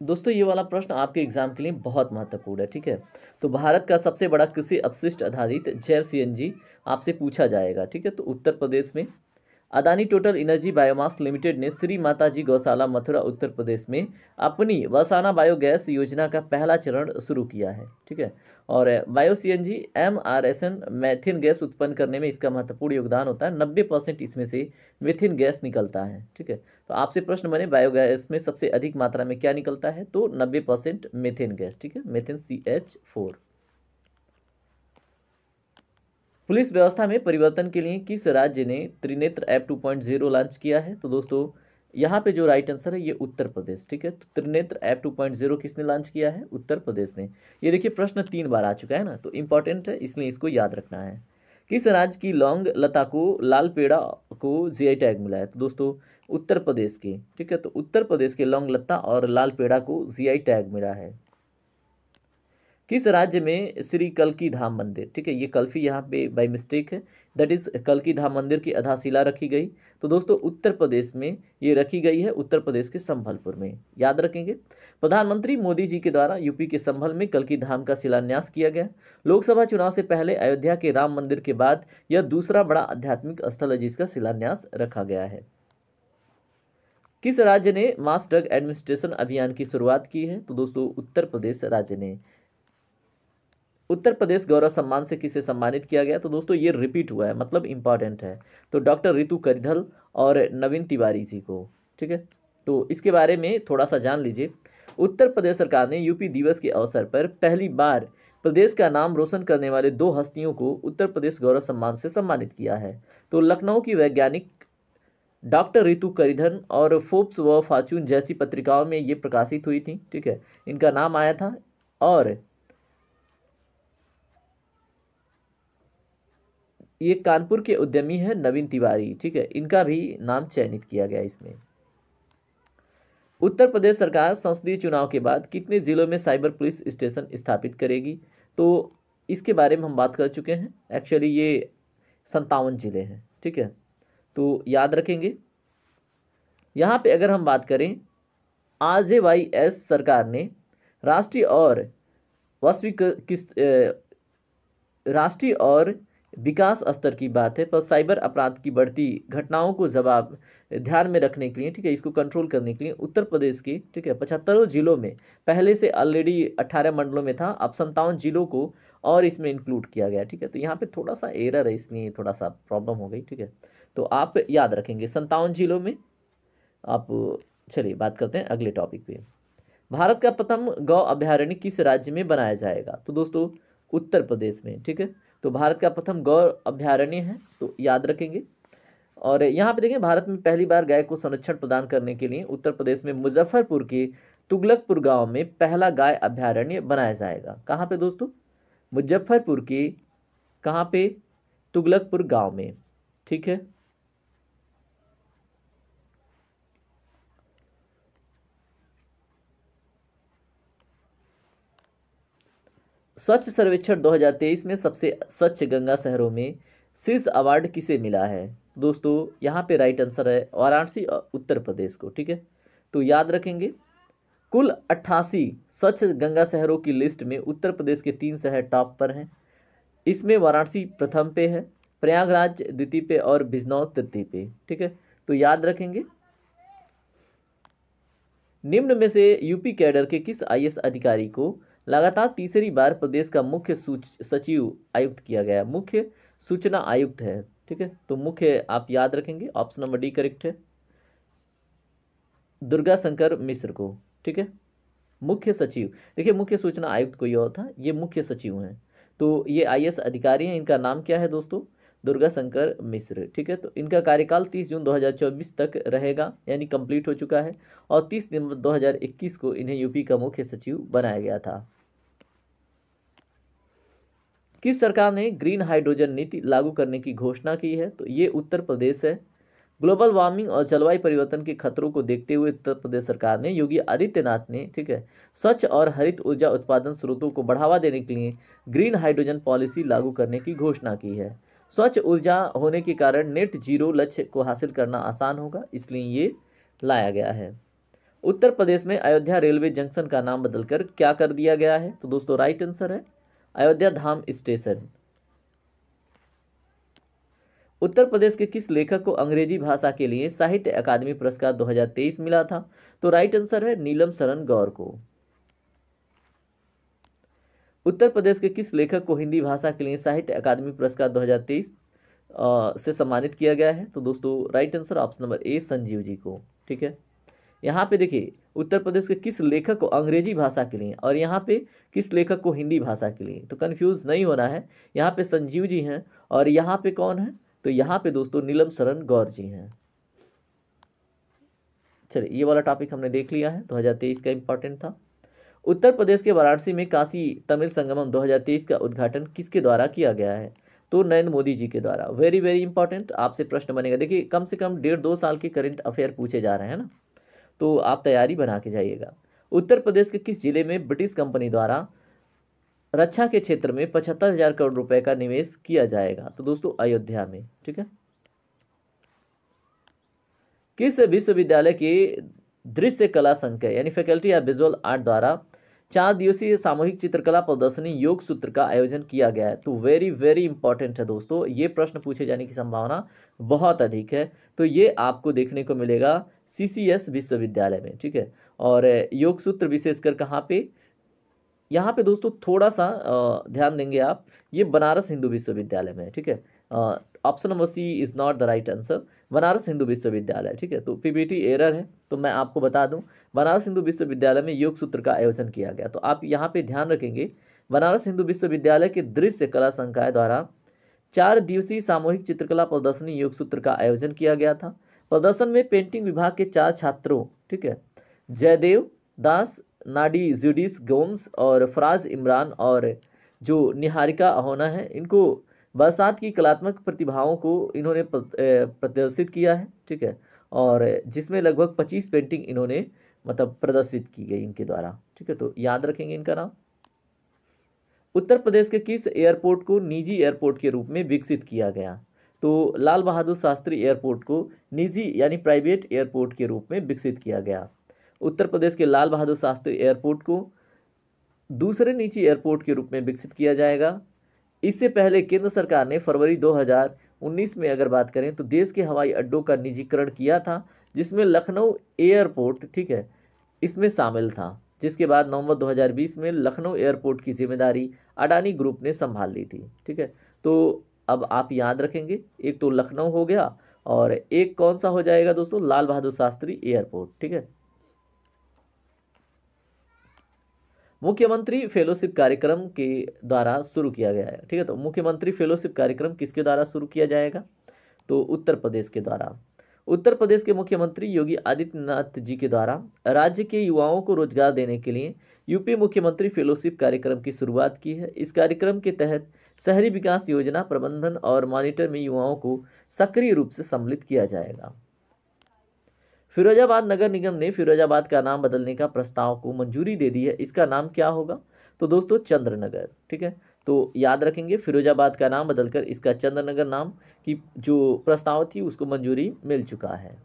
दोस्तों, ये वाला प्रश्न आपके एग्जाम के लिए बहुत महत्वपूर्ण है, ठीक है। तो भारत का सबसे बड़ा कृषि अपशिष्ट आधारित जैव CNG आपसे पूछा जाएगा, ठीक है। तो उत्तर प्रदेश में Adani total energy biomass limited ने श्री माताजी गौशाला मथुरा उत्तर प्रदेश में अपनी वसाना बायोगैस योजना का पहला चरण शुरू किया है, ठीक है। और बायो CNG MRSN मैथिन गैस उत्पन्न करने में इसका महत्वपूर्ण योगदान होता है, 90% इसमें से मीथेन गैस निकलता है, ठीक है। तो आपसे प्रश्न बने बायोगैस में सबसे अधिक मात्रा में क्या निकलता है, तो 90% मीथेन गैस, ठीक है, मीथेन CH4। पुलिस व्यवस्था में परिवर्तन के लिए किस राज्य ने त्रिनेत्र ऐप 2.0 लॉन्च किया है, तो दोस्तों यहाँ पे जो राइट आंसर है ये उत्तर प्रदेश, ठीक है। तो त्रिनेत्र ऐप 2.0 किसने लॉन्च किया है, उत्तर प्रदेश ने। ये देखिए प्रश्न 3 बार आ चुका है ना, तो इंपॉर्टेंट है इसलिए इसको याद रखना है। किस राज्य की लौंग लता को लाल पेड़ा को GI टैग मिला है, तो दोस्तों उत्तर प्रदेश के, ठीक है। तो उत्तर प्रदेश के लौंग लता और लाल पेड़ा को GI टैग मिला है। किस राज्य में श्री कल्की धाम मंदिर, ठीक है, ये कल्फी यहाँ पे बाय मिस्टेक है, दैट इज कल्की धाम मंदिर की आधारशिला रखी गई, तो दोस्तों उत्तर प्रदेश में ये रखी गई है, उत्तर प्रदेश के संभलपुर में, याद रखेंगे। प्रधानमंत्री मोदी जी के द्वारा यूपी के संभल में कल्की धाम का शिलान्यास किया गया। लोकसभा चुनाव से पहले अयोध्या के राम मंदिर के बाद यह दूसरा बड़ा आध्यात्मिक स्थल है जिसका शिलान्यास रखा गया है। किस राज्य ने मास ड्रग एडमिनिस्ट्रेशन अभियान की शुरुआत की है, तो दोस्तों उत्तर प्रदेश राज्य ने। उत्तर प्रदेश गौरव सम्मान से किसे सम्मानित किया गया, तो दोस्तों ये रिपीट हुआ है, मतलब इंपॉर्टेंट है, तो डॉक्टर रितु करिधल और नवीन तिवारी जी को, ठीक है। तो इसके बारे में थोड़ा सा जान लीजिए। उत्तर प्रदेश सरकार ने यूपी दिवस के अवसर पर पहली बार प्रदेश का नाम रोशन करने वाले 2 हस्तियों को उत्तर प्रदेश गौरव सम्मान से सम्मानित किया है। तो लखनऊ की वैज्ञानिक डॉक्टर रितु करिधन और फोर्ब्स व फॉर्च्यून जैसी पत्रिकाओं में ये प्रकाशित हुई थी, ठीक है, इनका नाम आया था। और ये कानपुर के उद्यमी है नवीन तिवारी, ठीक है, इनका भी नाम चयनित किया गया इसमें। उत्तर प्रदेश सरकार संसदीय चुनाव के बाद कितने जिलों में साइबर पुलिस स्टेशन स्थापित करेगी? तो इसके बारे में हम बात कर चुके हैं। एक्चुअली ये 57 जिले हैं, ठीक है, तो याद रखेंगे। यहाँ पे अगर हम बात करें, RJYS सरकार ने राष्ट्रीय और राष्ट्रीय और विकास स्तर की बात है, पर साइबर अपराध की बढ़ती घटनाओं को जवाब ध्यान में रखने के लिए, ठीक है, इसको कंट्रोल करने के लिए उत्तर प्रदेश की, ठीक है, 75 जिलों में, पहले से ऑलरेडी 18 मंडलों में था, अब 57 जिलों को और इसमें इंक्लूड किया गया, ठीक है। तो यहाँ पे थोड़ा सा एरर है, इसलिए थोड़ा सा प्रॉब्लम हो गई, ठीक है। तो आप याद रखेंगे 57 जिलों में आप। चलिए बात करते हैं अगले टॉपिक पे। भारत का प्रथम गौ अभयारण्य किस राज्य में बनाया जाएगा? तो दोस्तों उत्तर प्रदेश में, ठीक है। तो भारत का प्रथम गौ अभयारण्य है, तो याद रखेंगे। और यहाँ पे देखें, भारत में पहली बार गाय को संरक्षण प्रदान करने के लिए उत्तर प्रदेश में मुजफ्फरपुर के तुगलकपुर गांव में पहला गाय अभयारण्य बनाया जाएगा। कहाँ पे दोस्तों? मुजफ्फरपुर के कहाँ पे? तुगलकपुर गांव में, ठीक है। स्वच्छ सर्वेक्षण 2023 में सबसे स्वच्छ गंगा शहरों में शीर्ष अवार्ड किसे मिला है? दोस्तों यहाँ पे राइट आंसर है वाराणसी उत्तर प्रदेश को, ठीक है। तो याद रखेंगे, कुल 88 स्वच्छ गंगा शहरों की लिस्ट में उत्तर प्रदेश के 3 शहर टॉप पर हैं। इसमें वाराणसी प्रथम पे है, प्रयागराज द्वितीय पे और बिजनौर तृतीय पे, ठीक है। तो याद रखेंगे। निम्न में से यूपी कैडर के किस IAS अधिकारी को लगातार तीसरी बार प्रदेश का मुख्य सचिव आयुक्त किया गया? मुख्य सूचना आयुक्त है, ठीक है। तो मुख्य आप याद रखेंगे, ऑप्शन नंबर डी करेक्ट है, दुर्गा शंकर मिश्र को, ठीक है। मुख्य सचिव, देखिए मुख्य सूचना आयुक्त कोई और था, ये मुख्य सचिव हैं। तो ये IAS अधिकारी हैं, इनका नाम क्या है दोस्तों? दुर्गा शंकर मिश्र, ठीक है। तो इनका कार्यकाल 30 जून 2024 तक रहेगा, यानी कंप्लीट हो चुका है, और 30 दिसंबर 2021 को इन्हें यूपी का मुख्य सचिव बनाया गया था। किस सरकार ने ग्रीन हाइड्रोजन नीति लागू करने की घोषणा की है? तो ये उत्तर प्रदेश है। ग्लोबल वार्मिंग और जलवायु परिवर्तन के खतरों को देखते हुए उत्तर प्रदेश सरकार ने, योगी आदित्यनाथ ने, ठीक है, स्वच्छ और हरित ऊर्जा उत्पादन स्रोतों को बढ़ावा देने के लिए ग्रीन हाइड्रोजन पॉलिसी लागू करने की घोषणा की है। स्वच्छ ऊर्जा होने के कारण नेट जीरो लक्ष्य को हासिल करना आसान होगा, इसलिए ये लाया गया है। उत्तर प्रदेश में अयोध्या रेलवे जंक्शन का नाम बदलकर क्या कर दिया गया है? तो दोस्तों राइट आंसर है अयोध्या धाम स्टेशन। उत्तर प्रदेश के किस लेखक को अंग्रेजी भाषा के लिए साहित्य अकादमी पुरस्कार 2023 मिला था? तो राइट आंसर है नीलम शरण गौर को। उत्तर प्रदेश के किस लेखक को हिंदी भाषा के लिए साहित्य अकादमी पुरस्कार 2023 से सम्मानित किया गया है? तो दोस्तों right answer option number A Sanjeev ji को, ठीक है। यहाँ पे देखिए, उत्तर प्रदेश के किस लेखक को अंग्रेजी भाषा के लिए और यहाँ पे किस लेखक को हिंदी भाषा के लिए, तो कंफ्यूज नहीं होना है। यहाँ पे संजीव जी हैं और यहाँ पे कौन है? तो यहाँ पे दोस्तों नीलम शरण गौर जी हैं। चलिए ये वाला टॉपिक हमने देख लिया है, 2023 का इंपॉर्टेंट था। उत्तर प्रदेश के वाराणसी में काशी तमिल संगमम 2023 का उद्घाटन किसके द्वारा किया गया है? तो नरेंद्र मोदी जी के द्वारा। वेरी वेरी इंपॉर्टेंट, आपसे प्रश्न बनेगा। देखिए कम से कम 1.5-2 साल के करंट अफेयर पूछे जा रहे हैं ना, तो आप तैयारी बना के जाइएगा। उत्तर प्रदेश के किस जिले में ब्रिटिश कंपनी द्वारा रक्षा के क्षेत्र में 75,000 करोड़ रुपए का निवेश किया जाएगा? तो दोस्तों अयोध्या में, ठीक है। किस विश्वविद्यालय के दृश्य कला संकाय यानी फैकल्टी ऑफ विजुअल आर्ट द्वारा 4 दिवसीय सामूहिक चित्रकला प्रदर्शनी योग सूत्र का आयोजन किया गया है? तो वेरी वेरी इंपॉर्टेंट है दोस्तों, ये प्रश्न पूछे जाने की संभावना बहुत अधिक है। तो ये आपको देखने को मिलेगा CCS विश्वविद्यालय में, ठीक है। और योग सूत्र विशेषकर कहाँ पे? यहाँ पे दोस्तों थोड़ा सा ध्यान देंगे आप, ये बनारस हिंदू विश्वविद्यालय में, ठीक है। Option number C is not the right answer, Banaras Hindu विश्वविद्यालय, ठीक है। तो PPT एरर है, तो मैं आपको बता दूं, बनारस हिंदू विश्वविद्यालय में योग सूत्र का आयोजन किया गया। तो आप यहाँ पे ध्यान रखेंगे, बनारस हिंदू विश्वविद्यालय के दृश्य कला संकाय द्वारा 4 दिवसीय सामूहिक चित्रकला प्रदर्शनी योग सूत्र का आयोजन किया गया था। प्रदर्शन में पेंटिंग विभाग के 4 छात्रों, ठीक है, जयदेव दास, नाडी जुडिस गोम्स और फराज इमरान और जो निहारिका अहोना है, इनको बरसात की कलात्मक प्रतिभाओं को इन्होंने प्रदर्शित किया है, ठीक है, और जिसमें लगभग 25 पेंटिंग इन्होंने मतलब प्रदर्शित की गई इनके द्वारा, ठीक है। तो याद रखेंगे इनका नाम। उत्तर प्रदेश के किस एयरपोर्ट को निजी एयरपोर्ट के रूप में विकसित किया गया? तो लाल बहादुर शास्त्री एयरपोर्ट को निजी यानी प्राइवेट एयरपोर्ट के रूप में विकसित किया गया। उत्तर प्रदेश के लाल बहादुर शास्त्री एयरपोर्ट को दूसरे निजी एयरपोर्ट के रूप में विकसित किया जाएगा। इससे पहले केंद्र सरकार ने फरवरी 2019 में अगर बात करें तो देश के हवाई अड्डों का निजीकरण किया था, जिसमें लखनऊ एयरपोर्ट, ठीक है, इसमें शामिल था, जिसके बाद नवंबर 2020 में लखनऊ एयरपोर्ट की जिम्मेदारी अडानी ग्रुप ने संभाल ली थी, ठीक है। तो अब आप याद रखेंगे, एक तो लखनऊ हो गया और एक कौन सा हो जाएगा दोस्तों, लाल बहादुर शास्त्री एयरपोर्ट, ठीक है। मुख्यमंत्री फेलोशिप कार्यक्रम के द्वारा शुरू किया गया है, ठीक है। तो मुख्यमंत्री फेलोशिप कार्यक्रम किसके द्वारा शुरू किया जाएगा? तो उत्तर प्रदेश के द्वारा। उत्तर प्रदेश के मुख्यमंत्री योगी आदित्यनाथ जी के द्वारा राज्य के युवाओं को रोजगार देने के लिए यूपी मुख्यमंत्री फेलोशिप कार्यक्रम की शुरुआत की है। इस कार्यक्रम के तहत शहरी विकास योजना प्रबंधन और मॉनिटर में युवाओं को सक्रिय रूप से सम्मिलित किया जाएगा। फिरोजाबाद नगर निगम ने फिरोजाबाद का नाम बदलने का प्रस्ताव को मंजूरी दे दी है। इसका नाम क्या होगा? तो दोस्तों चंद्रनगर, ठीक है। तो याद रखेंगे, फिरोजाबाद का नाम बदलकर इसका चंद्रनगर नाम की जो प्रस्ताव थी उसको मंजूरी मिल चुका है।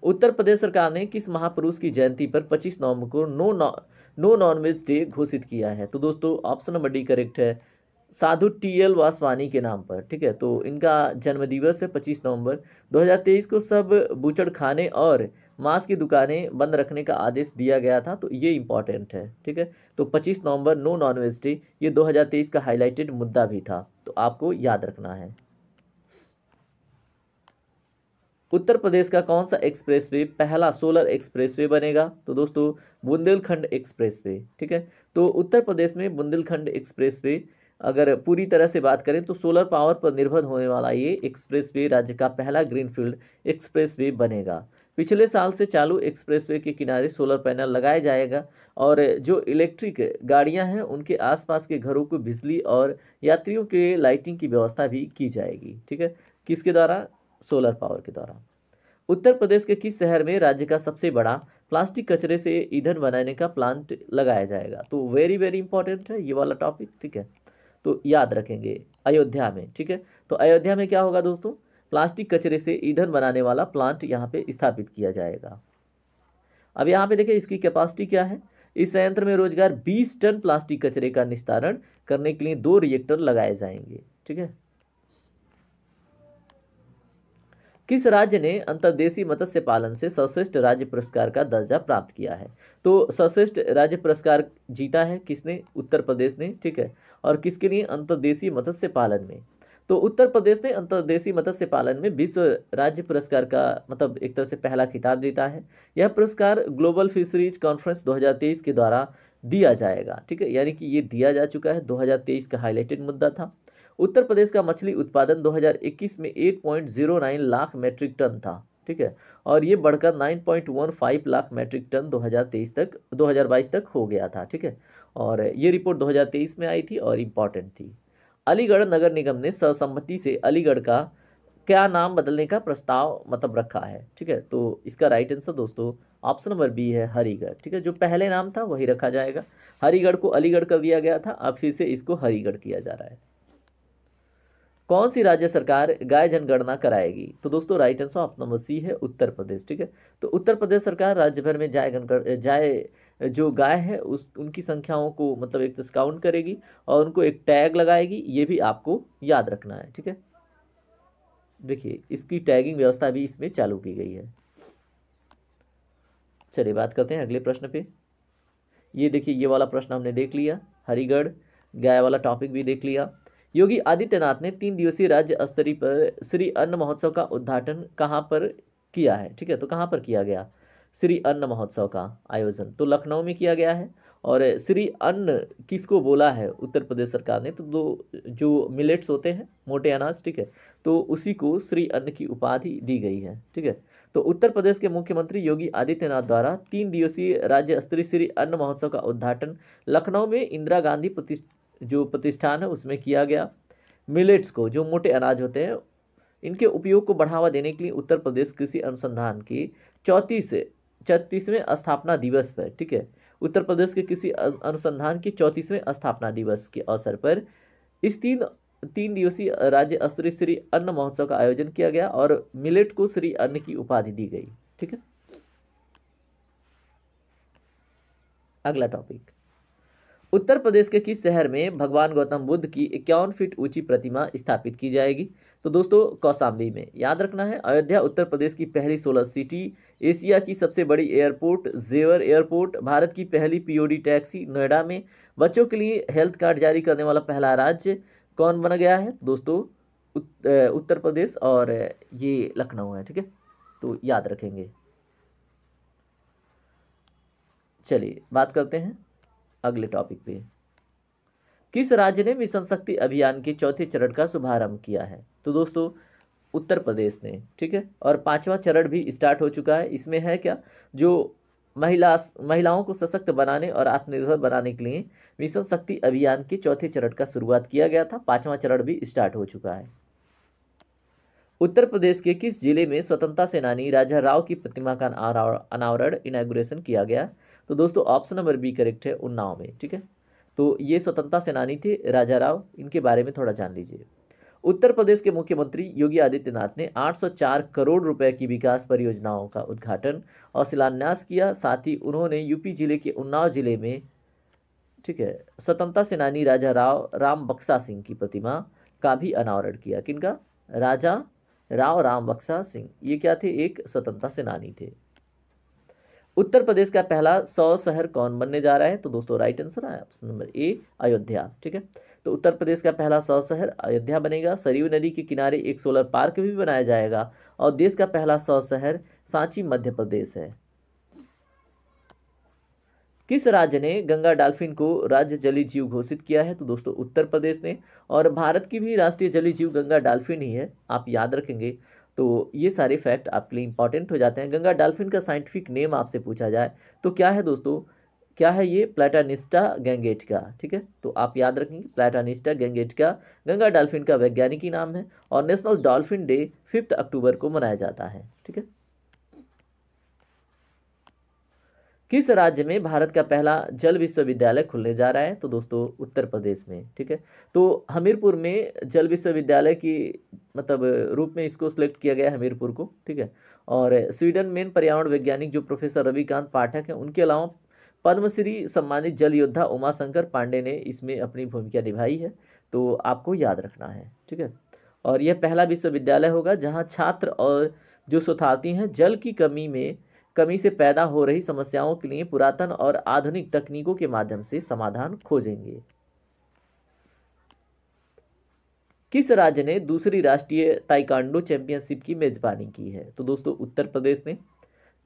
उत्तर प्रदेश सरकार ने किस महापुरुष की जयंती पर 25 नवंबर को नो नॉनवेज डे घोषित किया है? तो दोस्तों ऑप्शन नंबर डी करेक्ट है, साधु टी.एल. वासवानी के नाम पर, ठीक है। तो इनका जन्म दिवस है 25 नवंबर 2023 को। सब बूचड़खाने और मांस की दुकानें बंद रखने का आदेश दिया गया था, तो ये इंपॉर्टेंट है, ठीक है। तो 25 नवंबर नो नॉनवेज डे, ये 2023 का हाईलाइटेड मुद्दा भी था, तो आपको याद रखना है। उत्तर प्रदेश का कौन सा एक्सप्रेसवे पहला सोलर एक्सप्रेसवे बनेगा? तो दोस्तों बुंदेलखंड एक्सप्रेसवे, ठीक है। तो उत्तर प्रदेश में बुंदेलखंड एक्सप्रेसवे अगर पूरी तरह से बात करें तो सोलर पावर पर निर्भर होने वाला ये एक्सप्रेसवे राज्य का पहला ग्रीनफील्ड एक्सप्रेसवे बनेगा। पिछले साल से चालू एक्सप्रेसवे के किनारे सोलर पैनल लगाया जाएगा और जो इलेक्ट्रिक गाड़ियां हैं उनके आसपास के घरों को बिजली और यात्रियों के लाइटिंग की व्यवस्था भी की जाएगी, ठीक है। किसके द्वारा? सोलर पावर के द्वारा। उत्तर प्रदेश के किस शहर में राज्य का सबसे बड़ा प्लास्टिक कचरे से ईंधन बनाने का प्लांट लगाया जाएगा? तो वेरी वेरी इंपॉर्टेंट है ये वाला टॉपिक, ठीक है। तो याद रखेंगे अयोध्या में, ठीक है। तो अयोध्या में क्या होगा दोस्तों? प्लास्टिक कचरे से ईंधन बनाने वाला प्लांट यहाँ पे स्थापित किया जाएगा। अब यहाँ पे देखिए इसकी कैपेसिटी क्या है। इस संयंत्र में रोजगार 20 टन प्लास्टिक कचरे का निस्तारण करने के लिए 2 रिएक्टर लगाए जाएंगे, ठीक है। किस राज्य ने अंतर्देशीय मत्स्य पालन से सर्वश्रेष्ठ राज्य पुरस्कार का दर्जा प्राप्त किया है? तो सर्वश्रेष्ठ राज्य पुरस्कार जीता है किसने? उत्तर प्रदेश ने, ठीक है। और किसके लिए? अंतर्देशीय मत्स्य पालन में। तो उत्तर प्रदेश ने अंतर्देशीय मत्स्य पालन में विश्व राज्य पुरस्कार का मतलब एक तरह से पहला खिताब जीता है। यह पुरस्कार ग्लोबल फिशरीज कॉन्फ्रेंस 2023 के द्वारा दिया जाएगा, ठीक है। यानी कि ये दिया जा चुका है, 2023 का हाईलाइटेड मुद्दा था। उत्तर प्रदेश का मछली उत्पादन 2021 में 8.09 लाख मैट्रिक टन था, ठीक है। और ये बढ़कर 9.15 लाख मैट्रिक टन 2022 तक हो गया था, ठीक है। और ये रिपोर्ट 2023 में आई थी और इम्पॉर्टेंट थी। अलीगढ़ नगर निगम ने सर्वसम्मति से अलीगढ़ का क्या नाम बदलने का प्रस्ताव मतलब रखा है, ठीक है। तो इसका राइट आंसर दोस्तों ऑप्शन नंबर बी है, हरिगढ़, ठीक है। जो पहले नाम था वही रखा जाएगा। हरिगढ़ को अलीगढ़ कर दिया गया था, अब फिर से इसको हरिगढ़ किया जा रहा है। कौन सी राज्य सरकार गाय जनगणना कराएगी? तो दोस्तों right answer option number C है, उत्तर प्रदेश, ठीक है। तो उत्तर प्रदेश सरकार राज्य भर में जो गाय है उनकी संख्याओं को मतलब एक काउंट करेगी और उनको एक टैग लगाएगी, ये भी आपको याद रखना है, ठीक है। देखिए इसकी टैगिंग व्यवस्था भी इसमें चालू की गई है। चलिए बात करते हैं अगले प्रश्न पे। ये देखिए ये वाला प्रश्न हमने देख लिया, हरिगढ़ गाय वाला टॉपिक भी देख लिया। योगी आदित्यनाथ ने 3 दिवसीय राज्य स्तरीय पर श्री अन्न महोत्सव का उद्घाटन कहाँ पर किया है? ठीक है, तो कहाँ पर किया गया? श्री अन्न महोत्सव का आयोजन तो लखनऊ में किया गया है। और श्री अन्न किसको बोला है उत्तर प्रदेश सरकार ने, तो दो जो मिलेट्स होते हैं मोटे अनाज, ठीक है, तो उसी को श्री अन्न की उपाधि दी गई है, ठीक है। तो उत्तर प्रदेश के मुख्यमंत्री योगी आदित्यनाथ द्वारा 3 दिवसीय राज्य स्तरीय श्री अन्न महोत्सव का उद्घाटन लखनऊ में इंदिरा गांधी जो प्रतिष्ठान है उसमें किया गया। मिलेट्स को, जो मोटे अनाज होते हैं, इनके उपयोग को बढ़ावा देने के लिए उत्तर प्रदेश कृषि अनुसंधान की 34वें स्थापना दिवस पर, ठीक है, उत्तर प्रदेश के कृषि अनुसंधान के 34वें स्थापना दिवस के अवसर पर इस तीन दिवसीय राज्य स्तरीय श्री अन्न महोत्सव का आयोजन किया गया और मिलेट को श्री अन्न की उपाधि दी गई, ठीक है। अगला टॉपिक, उत्तर प्रदेश के किस शहर में भगवान गौतम बुद्ध की 51 फीट ऊंची प्रतिमा स्थापित की जाएगी, तो दोस्तों कौशाम्बी में। याद रखना है, अयोध्या उत्तर प्रदेश की पहली 16 सिटी, एशिया की सबसे बड़ी एयरपोर्ट जेवर एयरपोर्ट, भारत की पहली पीओडी टैक्सी नोएडा में, बच्चों के लिए हेल्थ कार्ड जारी करने वाला पहला राज्य कौन बन गया है, दोस्तों उत्तर प्रदेश, और ये लखनऊ है, ठीक है, तो याद रखेंगे। चलिए बात करते हैं अगले टॉपिक पे। किस राज्य ने मिशन शक्ति अभियान के चौथे चरण का शुभारंभ किया है, तो दोस्तों उत्तर प्रदेश ने, ठीक है। और 5वां चरण भी स्टार्ट हो चुका है। इसमें है क्या, जो महिलाओं को सशक्त बनाने और आत्मनिर्भर बनाने के लिए मिशन शक्ति अभियान के चौथे चरण का शुरुआत किया गया था। 5वां चरण भी स्टार्ट हो चुका है। उत्तर प्रदेश के किस जिले में स्वतंत्रता सेनानी राजा राव की प्रतिमा का अनावरण इनॉग्रेशन किया गया, तो दोस्तों ऑप्शन नंबर बी करेक्ट है, उन्नाव में, ठीक है। तो ये स्वतंत्रता सेनानी थे राजा राव, इनके बारे में थोड़ा जान लीजिए। उत्तर प्रदेश के मुख्यमंत्री योगी आदित्यनाथ ने 804 करोड़ रुपए की विकास परियोजनाओं का उद्घाटन और शिलान्यास किया। साथ ही उन्होंने यूपी जिले के उन्नाव जिले में, ठीक है, स्वतंत्रता सेनानी राजा राम बक्सा सिंह की प्रतिमा का भी अनावरण किया। किनका, राजा राम बक्सा सिंह, ये क्या थे, एक स्वतंत्रता सेनानी थे। उत्तर प्रदेश का पहला 100 शहर कौन बनने जा रहा है, तो दोस्तों राइट आंसर है ऑप्शन नंबर ए, अयोध्या, ठीक है। तो उत्तर प्रदेश का पहला 100 शहर अयोध्या बनेगा। सरयू नदी के किनारे एक सोलर पार्क भी बनाया जाएगा और देश का पहला 100 शहर सांची मध्य प्रदेश है। किस राज्य ने गंगा डॉल्फिन को राज्य जलीय जीव घोषित किया है, तो दोस्तों उत्तर प्रदेश ने। और भारत की भी राष्ट्रीय जलीय जीव गंगा डॉल्फिन ही है, आप याद रखेंगे। तो ये सारे फैक्ट आपके लिए इंपॉर्टेंट हो जाते हैं। गंगा डॉल्फिन का साइंटिफिक नेम आपसे पूछा जाए तो क्या है दोस्तों, क्या है ये, प्लैटानिस्टा गैंगेटिका, ठीक है। तो आप याद रखेंगे प्लैटानिस्टा गैंगेटिका गंगा डॉल्फिन का वैज्ञानिक नाम है और नेशनल डॉल्फिन डे 5 अक्टूबर को मनाया जाता है, ठीक है। किस राज्य में भारत का पहला जल विश्वविद्यालय खुलने जा रहा है, तो दोस्तों उत्तर प्रदेश में, ठीक है। तो हमीरपुर में जल विश्वविद्यालय की मतलब रूप में इसको सिलेक्ट किया गया है, हमीरपुर को, ठीक है। और स्वीडन में पर्यावरण वैज्ञानिक जो प्रोफेसर रविकांत पाठक हैं, उनके अलावा पद्मश्री सम्मानित जल योद्धा उमाशंकर पांडे ने इसमें अपनी भूमिका निभाई है, तो आपको याद रखना है, ठीक है। और यह पहला विश्वविद्यालय होगा जहाँ छात्र और जो शोधार्थी हैं जल की कमी से पैदा हो रही समस्याओं के लिए पुरातन और आधुनिक तकनीकों के माध्यम से समाधान खोजेंगे। किस राज्य ने दूसरी राष्ट्रीय ताइक्वांडो चैंपियनशिप की मेजबानी की है, तो दोस्तों उत्तर प्रदेश ने।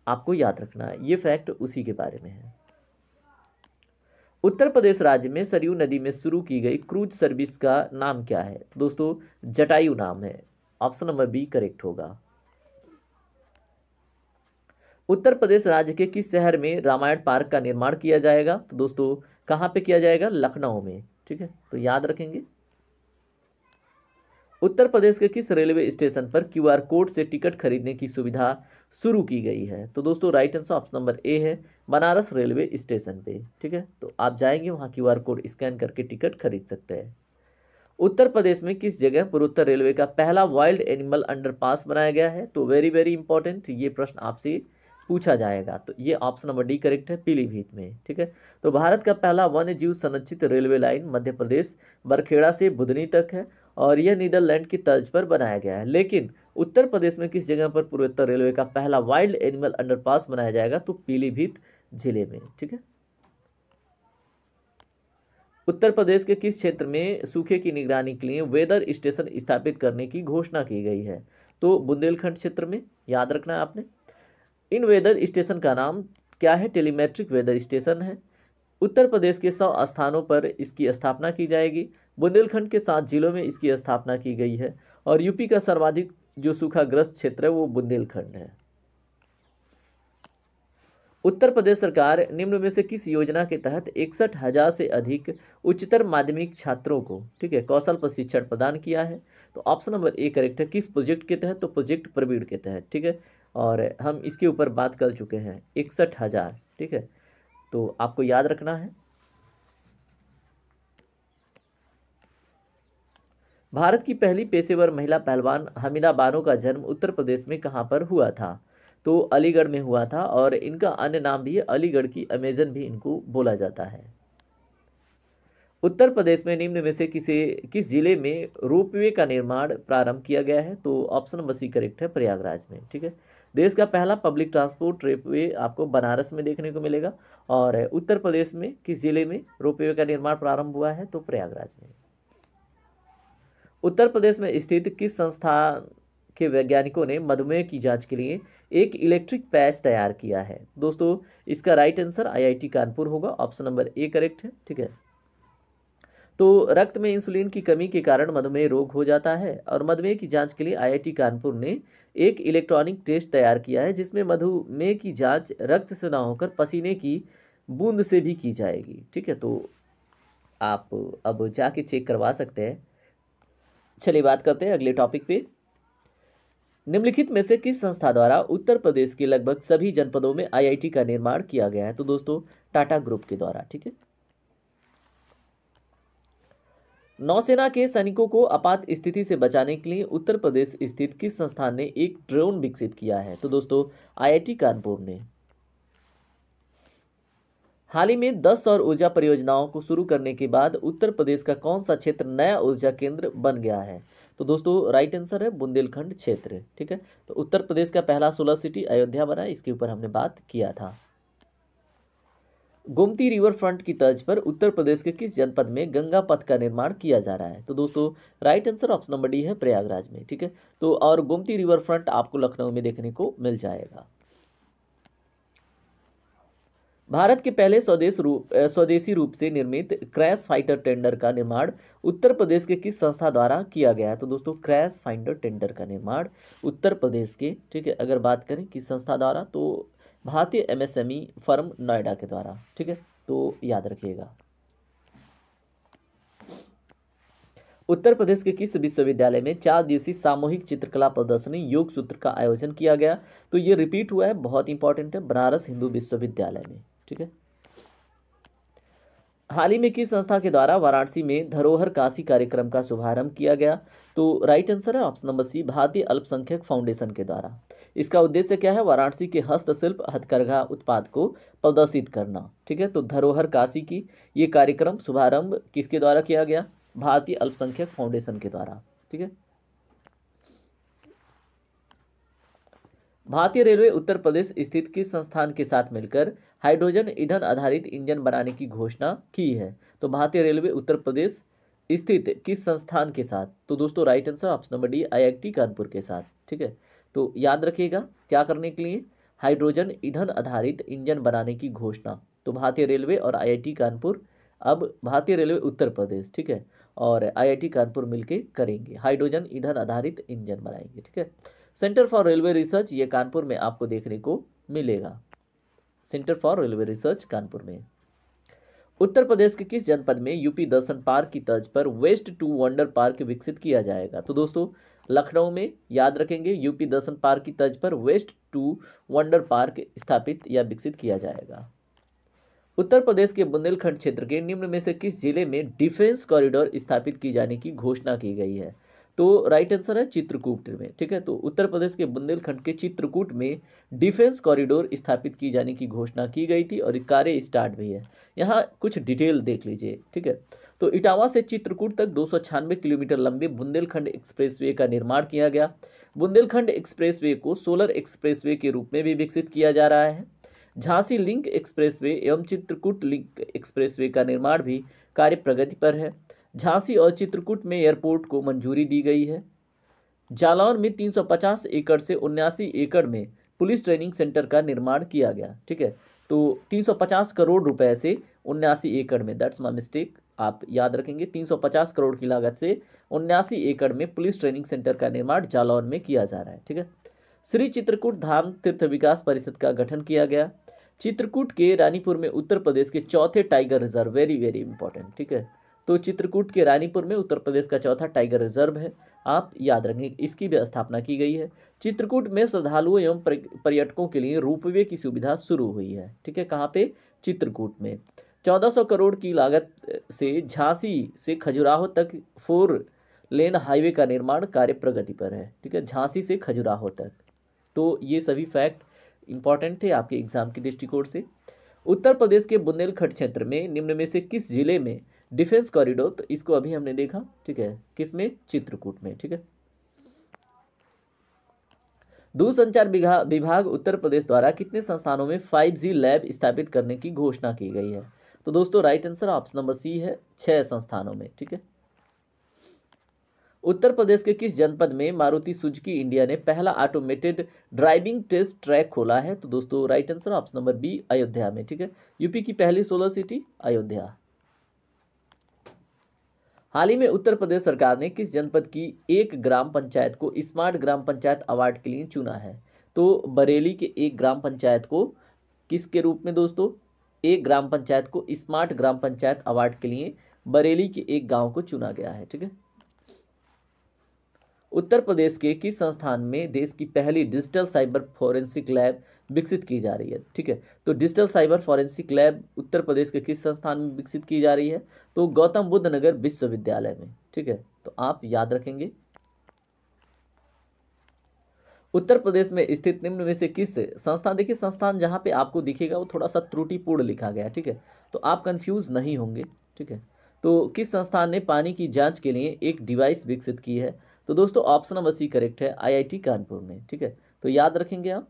आपको याद रखना है, ये फैक्ट उसी के बारे में है। उत्तर प्रदेश राज्य में सरयू नदी में शुरू की गई क्रूज सर्विस का नाम क्या है, तो दोस्तों जटायु नाम है, ऑप्शन नंबर बी करेक्ट होगा। उत्तर प्रदेश राज्य के किस शहर में रामायण पार्क का निर्माण किया जाएगा, तो दोस्तों कहाँ पे किया जाएगा, लखनऊ में, ठीक है। तो याद रखेंगे। उत्तर प्रदेश के किस रेलवे स्टेशन पर क्यूआर कोड से टिकट खरीदने की सुविधा शुरू की गई है, तो दोस्तों राइट आंसर ऑप्शन नंबर ए है, बनारस रेलवे स्टेशन पे, ठीक है। तो आप जाएंगे वहाँ क्यूआर कोड स्कैन करके टिकट खरीद सकते हैं। उत्तर प्रदेश में किस जगह पूर्वोत्तर रेलवे का पहला वाइल्ड एनिमल अंडरपास बनाया गया है, तो वेरी वेरी इंपॉर्टेंट, ये प्रश्न आपसे पूछा जाएगा। तो ये ऑप्शन नंबर डी करेक्ट है, पीलीभीत में, ठीक है। तो भारत का पहला वन्य जीव संरक्षित रेलवे लाइन मध्य प्रदेश बरखेड़ा से बुधनी तक है और यह नीदरलैंड की तर्ज पर बनाया गया है। लेकिन उत्तर प्रदेश में किस जगह पर पूर्वोत्तर रेलवे का पहला वाइल्ड एनिमल अंडरपास बनाया जाएगा, तो पीलीभीत जिले में, ठीक है। उत्तर प्रदेश के किस क्षेत्र में सूखे की निगरानी के लिए वेदर स्टेशन स्थापित करने की घोषणा की गई है, तो बुंदेलखंड क्षेत्र में, याद रखना है आपने। इन वेदर स्टेशन का नाम क्या है? टेलीमेट्रिक वेदर स्टेशन है। उत्तर प्रदेश के 100 स्थानों पर इसकी स्थापना की जाएगी। बुंदेलखंड के 7 जिलों में इसकी स्थापना की गई है और यूपी का सर्वाधिक जो सूखाग्रस्त क्षेत्र है वो बुंदेलखंड है। उत्तर प्रदेश सरकार निम्न में से किस योजना के तहत 61,000 से अधिक उच्चतर माध्यमिक छात्रों को, ठीक है, कौशल प्रशिक्षण प्रदान किया है? तो ऑप्शन नंबर ए करेक्ट है। किस प्रोजेक्ट के तहत? तो प्रोजेक्ट प्रवीण के तहत, ठीक है। और हम इसके ऊपर बात कर चुके हैं 61,000, ठीक है, तो आपको याद रखना है। भारत की पहली पेशेवर महिला पहलवान हमीदा बानो का जन्म उत्तर प्रदेश में कहाँ पर हुआ था? तो अलीगढ़ में हुआ था और इनका अन्य नाम भी है अलीगढ़ की अमेजन भी इनको बोला जाता है। उत्तर प्रदेश में निम्न में से किस जिले में रोपवे का निर्माण प्रारंभ किया गया है? तो ऑप्शन नंबर सी करेक्ट है, प्रयागराज में, ठीक है। देश का पहला पब्लिक ट्रांसपोर्ट रोपवे आपको बनारस में देखने को मिलेगा। और उत्तर प्रदेश में किस जिले में रोपवे का निर्माण प्रारंभ हुआ है? तो प्रयागराज में। उत्तर प्रदेश में स्थित किस संस्थान के वैज्ञानिकों ने मधुमेह की जांच के लिए एक इलेक्ट्रिक पैच तैयार किया है? दोस्तों इसका राइट आंसर आईआईटी कानपुर होगा, ऑप्शन नंबर ए करेक्ट है, ठीक है। तो रक्त में इंसुलिन की कमी के कारण मधुमेह रोग हो जाता है और मधुमेह की जांच के लिए आईआईटी कानपुर ने एक इलेक्ट्रॉनिक टेस्ट तैयार किया है जिसमें मधुमेह की जांच रक्त से ना होकर पसीने की बूंद से भी की जाएगी, ठीक है। तो आप अब जाके चेक करवा सकते हैं। चलिए बात करते हैं अगले टॉपिक पे। निम्नलिखित में से किस संस्था द्वारा उत्तर प्रदेश के लगभग सभी जनपदों में आईआईटी का निर्माण किया गया है? तो दोस्तों टाटा ग्रुप के द्वारा, ठीक है। नौसेना के सैनिकों को आपात स्थिति से बचाने के लिए उत्तर प्रदेश स्थित किस संस्थान ने एक ड्रोन विकसित किया है? तो दोस्तों आईआईटी कानपुर ने। हाल ही में 10 सौर ऊर्जा परियोजनाओं को शुरू करने के बाद उत्तर प्रदेश का कौन सा क्षेत्र नया ऊर्जा केंद्र बन गया है? तो दोस्तों राइट आंसर है बुंदेलखंड क्षेत्र, ठीक है। तो उत्तर प्रदेश का पहला सोलर सिटी अयोध्या बना, इसके ऊपर हमने बात किया था। गोमती रिवर फ्रंट की तर्ज पर उत्तर प्रदेश के किस जनपद में गंगा पथ का निर्माण किया जा रहा है? तो दोस्तों right answer option number D है, प्रयागराज में, ठीक है। तो और गोमती रिवर फ्रंट आपको लखनऊ में देखने को मिल जाएगा। भारत के पहले स्वदेशी रूप से निर्मित क्रैश फाइटर टेंडर का निर्माण उत्तर प्रदेश के किस संस्था द्वारा किया गया है? तो दोस्तों क्रैश फाइटर टेंडर का निर्माण उत्तर प्रदेश के, ठीक है, अगर बात करें किस संस्था द्वारा तो भारतीय एमएसएमई फर्म नोएडा के द्वारा, ठीक है। तो याद रखिएगा। उत्तर प्रदेश के किस विश्वविद्यालय में 4 दिवसीय सामूहिक चित्रकला प्रदर्शनी योग सूत्र का आयोजन किया गया? तो ये रिपीट हुआ है, बहुत इंपॉर्टेंट है, बनारस हिंदू विश्वविद्यालय में, ठीक है। हाल ही में किस संस्था के द्वारा वाराणसी में धरोहर काशी कार्यक्रम का शुभारंभ किया गया? तो राइट आंसर है ऑप्शन नंबर सी, भारतीय अल्पसंख्यक फाउंडेशन के द्वारा। इसका उद्देश्य क्या है? वाराणसी के हस्तशिल्प हथकरघा उत्पाद को प्रदर्शित करना, ठीक है। तो धरोहर काशी की ये कार्यक्रम शुभारंभ किसके द्वारा किया गया? भारतीय अल्पसंख्यक फाउंडेशन के द्वारा, ठीक है। भारतीय रेलवे उत्तर प्रदेश स्थित किस संस्थान के साथ मिलकर हाइड्रोजन ईंधन आधारित इंजन बनाने की घोषणा की है? तो भारतीय रेलवे उत्तर प्रदेश स्थित किस संस्थान के साथ? तो दोस्तों right answer option number D, IIT Kanpur के साथ, ठीक है। तो याद रखिएगा क्या करने के लिए? हाइड्रोजन ईंधन आधारित इंजन बनाने की घोषणा। तो भारतीय रेलवे और आईआईटी कानपुर, अब भारतीय रेलवे उत्तर प्रदेश, ठीक है, और आईआईटी कानपुर मिलके करेंगे, हाइड्रोजन ईंधन आधारित इंजन बनाएंगे, ठीक है। सेंटर फॉर रेलवे रिसर्च ये कानपुर में आपको देखने को मिलेगा, centre for railway research Kanpur में। उत्तर प्रदेश के किस जनपद में यूपी दर्शन पार्क की तर्ज पर वेस्ट टू वंडर पार्क विकसित किया जाएगा? तो दोस्तों लखनऊ में, याद रखेंगे, यूपी दर्शन पार्क की तर्ज पर वेस्ट टू वंडर पार्क स्थापित या विकसित किया जाएगा। उत्तर प्रदेश के बुंदेलखंड क्षेत्र के निम्न में से किस जिले में डिफेंस कॉरिडोर स्थापित की जाने की घोषणा की गई है? तो राइट आंसर है चित्रकूट में, ठीक है। तो उत्तर प्रदेश के बुंदेलखंड के चित्रकूट में डिफेंस कॉरिडोर स्थापित की जाने की घोषणा की गई थी और कार्य स्टार्ट भी है। यहाँ कुछ डिटेल देख लीजिए, ठीक है। तो इटावा से चित्रकूट तक 296 किलोमीटर लंबे बुंदेलखंड एक्सप्रेसवे का निर्माण किया गया। बुंदेलखंड एक्सप्रेसवे को सोलर एक्सप्रेसवे के रूप में भी विकसित किया जा रहा है। झांसी लिंक एक्सप्रेसवे एवं चित्रकूट लिंक एक्सप्रेसवे का निर्माण भी कार्य प्रगति पर है। झांसी और चित्रकूट में एयरपोर्ट को मंजूरी दी गई है। जालौन में 350 एकड़ से 79 एकड़ में पुलिस ट्रेनिंग सेंटर का निर्माण किया गया। ठीक है, तो 350 करोड़ रुपए से 79 एकड़ में, दैट्स माय मिस्टेक, आप याद रखेंगे 350 करोड़ की लागत से 79 एकड़ में पुलिस ट्रेनिंग सेंटर का निर्माण जालौन में किया जा रहा है। ठीक है, श्री चित्रकूट धाम तीर्थ विकास परिषद का गठन किया गया। चित्रकूट के रानीपुर में उत्तर प्रदेश के चौथे tiger reserve, very very important. ठीक है, तो चित्रकूट के रानीपुर में उत्तर प्रदेश का चौथा टाइगर रिजर्व है, आप याद रखेंगे, इसकी भी स्थापना की गई है। चित्रकूट में श्रद्धालुओं एवं पर्यटकों के लिए रोपवे की सुविधा शुरू हुई है। ठीक है, कहाँ पे? चित्रकूट में। 1400 करोड़ की लागत से झांसी से खजुराहो तक 4 लेन हाईवे का निर्माण कार्य प्रगति पर है। ठीक है, झांसी से खजुराहो तक। तो ये सभी फैक्ट इंपॉर्टेंट थे आपके एग्जाम के दृष्टिकोण से। उत्तर प्रदेश के बुंदेलखंड क्षेत्र में निम्न में से किस जिले में डिफेंस कॉरिडोर, तो इसको अभी हमने देखा। ठीक है, किसमें? चित्रकूट में। ठीक है, दूरसंचार विभाग उत्तर प्रदेश द्वारा कितने संस्थानों में 5G लैब स्थापित करने की घोषणा की गई है? तो दोस्तों right answer option number C है, 6 संस्थानों में। ठीक है, उत्तर प्रदेश के किस जनपद में मारुति सुजुकी इंडिया ने पहला ऑटोमेटेड ड्राइविंग टेस्ट ट्रैक खोला है? तो दोस्तों right answer option number B, Ayodhya में। ठीक है, यूपी की पहली सोलर सिटी अयोध्या। हाल ही में उत्तर प्रदेश सरकार ने किस जनपद की एक ग्राम पंचायत को स्मार्ट ग्राम पंचायत अवार्ड के लिए चुना है? तो बरेली के एक ग्राम पंचायत को किसके रूप में दोस्तों? एक ग्राम पंचायत को स्मार्ट ग्राम पंचायत अवार्ड के लिए बरेली के एक गांव को चुना गया है। ठीक है, उत्तर प्रदेश के किस संस्थान में देश की पहली डिजिटल साइबर फॉरेंसिक लैब विकसित की जा रही है? ठीक है, तो डिजिटल साइबर फॉरेंसिक लैब उत्तर प्रदेश के किस संस्थान में विकसित की जा रही है? तो गौतम बुद्ध नगर विश्वविद्यालय में। ठीक है, तो आप याद रखेंगे। उत्तर प्रदेश में स्थित निम्न में से किस संस्थान, देखिए संस्थान जहां पे आपको दिखेगा वो थोड़ा सा त्रुटिपूर्ण लिखा गया है। ठीक है, तो आप कंफ्यूज नहीं होंगे। ठीक है, तो किस संस्थान ने पानी की जांच के लिए एक डिवाइस विकसित की है? तो दोस्तों ऑप्शन नंबर सी करेक्ट है, IIT कानपुर में। ठीक है, तो याद रखेंगे आप।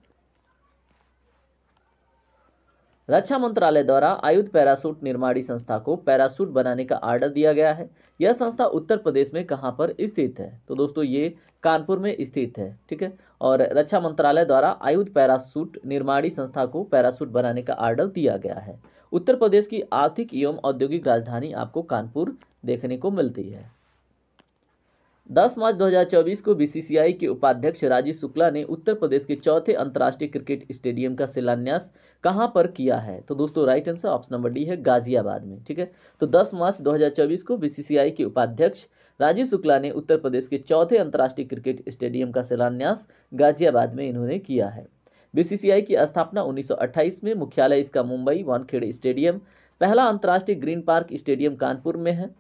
रक्षा मंत्रालय द्वारा आयुध पैरासूट निर्माणी संस्था को पैरासूट बनाने का आर्डर दिया गया है। यह संस्था उत्तर प्रदेश में कहां पर स्थित है? तो दोस्तों ये कानपुर में स्थित है। ठीक है, और रक्षा मंत्रालय द्वारा आयुध पैरासूट निर्माणी संस्था को पैरासूट बनाने का आर्डर दिया गया है। उत्तर प्रदेश की आर्थिक एवं औद्योगिक राजधानी आपको कानपुर देखने को मिलती है। 10 मार्च 2024 को BCCI के उपाध्यक्ष राजीव शुक्ला ने उत्तर प्रदेश के चौथे अंतर्राष्ट्रीय क्रिकेट स्टेडियम का शिलान्यास कहां पर किया है? तो दोस्तों right answer option number D है, गाजियाबाद में। ठीक है, तो 10 मार्च 2024 को BCCI के उपाध्यक्ष राजीव शुक्ला ने उत्तर प्रदेश के चौथे अंतर्राष्ट्रीय क्रिकेट स्टेडियम का शिलान्यास गाजियाबाद में इन्होंने किया है। BCCI की स्थापना 1928 में, मुख्यालय इसका मुंबई वानखेड़े स्टेडियम। पहला अंतर्राष्ट्रीय ग्रीन पार्क स्टेडियम कानपुर में है।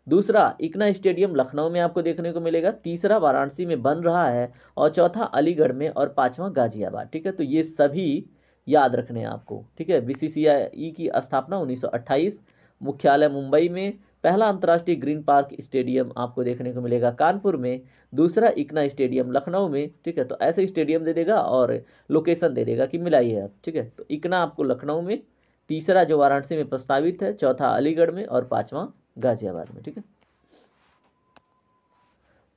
दूसरा इकना स्टेडियम लखनऊ में आपको देखने को मिलेगा। तीसरा वाराणसी में बन रहा है, और चौथा अलीगढ़ में, और पांचवा गाजियाबाद। ठीक है, तो ये सभी याद रखने हैं आपको। ठीक है, BCCI की स्थापना 1928, मुख्यालय मुंबई में, पहला अंतर्राष्ट्रीय ग्रीन पार्क स्टेडियम आपको देखने को मिलेगा कानपुर में, दूसरा इकना स्टेडियम लखनऊ में। ठीक है, तो ऐसे स्टेडियम दे देगा और लोकेशन दे देगा कि मिलाइए आप। ठीक है, तो इकना आपको लखनऊ में, तीसरा जो वाराणसी में प्रस्तावित है, चौथा अलीगढ़ में, और पांचवा गाजियाबाद में। ठीक है,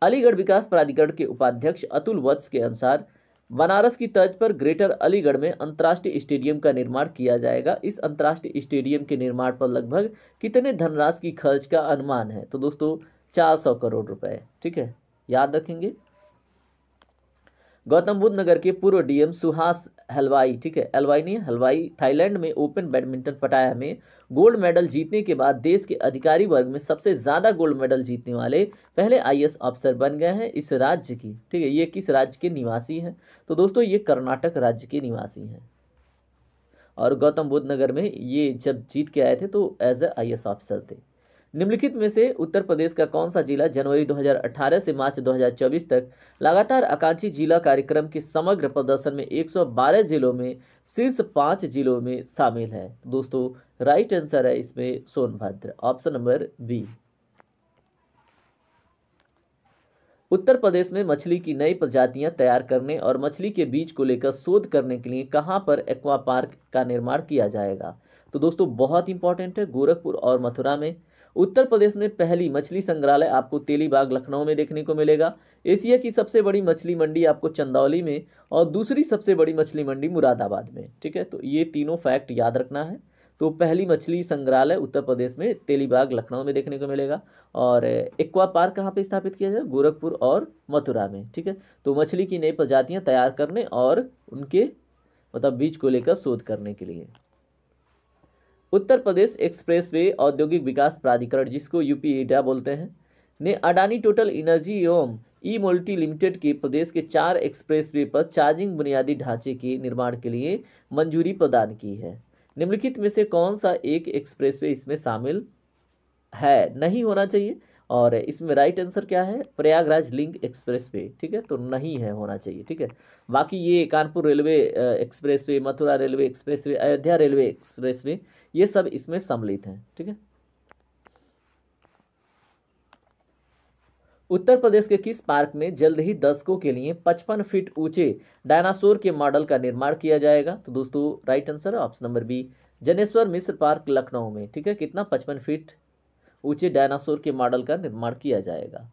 अलीगढ़ विकास प्राधिकरण के उपाध्यक्ष अतुल वत्स के अनुसार बनारस की तर्ज पर ग्रेटर अलीगढ़ में अंतर्राष्ट्रीय स्टेडियम का निर्माण किया जाएगा। इस अंतर्राष्ट्रीय स्टेडियम के निर्माण पर लगभग कितने धनराशि की खर्च का अनुमान है? तो दोस्तों 400 करोड़ रुपए। ठीक है, याद रखेंगे। गौतम बुद्ध नगर के पूर्व DM सुहास हलवाई, ठीक है हलवाई नहीं हलवाई, थाईलैंड में ओपन बैडमिंटन पटाया में गोल्ड मेडल जीतने के बाद देश के अधिकारी वर्ग में सबसे ज़्यादा गोल्ड मेडल जीतने वाले पहले IAS अफसर बन गए हैं इस राज्य की। ठीक है, ये किस राज्य के निवासी हैं? तो दोस्तों ये कर्नाटक राज्य के निवासी हैं, और गौतम बुद्ध नगर में ये जब जीत के आए थे तो एज ए IAS अफसर थे। निम्नलिखित में से उत्तर प्रदेश का कौन सा जिला जनवरी 2018 से मार्च 2024 तक लगातार आकांक्षी जिला कार्यक्रम के समग्र प्रदर्शन में 112 जिलों में शीर्ष 5 जिलों में शामिल है? दोस्तों राइट आंसर है इसमें Sonbhadra, option number B. Uttar Pradesh में मछली की नई प्रजातियां तैयार करने और मछली के बीज को लेकर शोध करने के लिए कहां पर एक्वा पार्क का निर्माण किया जाएगा? तो दोस्तों बहुत इंपॉर्टेंट है, गोरखपुर और मथुरा में। उत्तर प्रदेश में पहली मछली संग्रहालय आपको तेलीबाग लखनऊ में देखने को मिलेगा। एशिया की सबसे बड़ी मछली मंडी आपको चंदौली में और दूसरी सबसे बड़ी मछली मंडी मुरादाबाद में। ठीक है, तो ये तीनों फैक्ट याद रखना है। तो पहली मछली संग्रहालय उत्तर प्रदेश में तेलीबाग लखनऊ में देखने को मिलेगा। और एक्वा पार्क कहाँ पे स्थापित किया जाए? गोरखपुर और मथुरा में। ठीक है, तो मछली की नई प्रजातियां तैयार करने और उनके मतलब बीज को लेकर शोध करने के लिए। उत्तर प्रदेश एक्सप्रेसवे औद्योगिक विकास प्राधिकरण, जिसको यूपीएडा बोलते हैं, ने अडानी टोटल एनर्जी एवं ई मोबिलिटी लिमिटेड के प्रदेश के 4 एक्सप्रेसवे पर चार्जिंग बुनियादी ढांचे के निर्माण के लिए मंजूरी प्रदान की है। निम्नलिखित में से कौन सा एक एक्सप्रेसवे इसमें शामिल है? नहीं होना चाहिए। और इसमें राइट आंसर क्या है? Prayagraj link expressway. ठीक है, तो नहीं है, होना चाहिए। ठीक है, बाकी ये Kanpur railway expressway, Mathura railway expressway, Ayodhya railway expressway, ये सब इसमें सम्मिलित हैं। ठीक है, उत्तर प्रदेश के किस पार्क में जल्द ही दर्शकों के लिए 55 फीट ऊंचे डायनासोर के मॉडल का निर्माण किया जाएगा? तो दोस्तों राइट आंसर है option number B, Janeshwar Mishra park Lucknow में। ठीक है, कितना? 55 फीट ऊंचे डायनासोर के मॉडल का निर्माण किया जाएगा।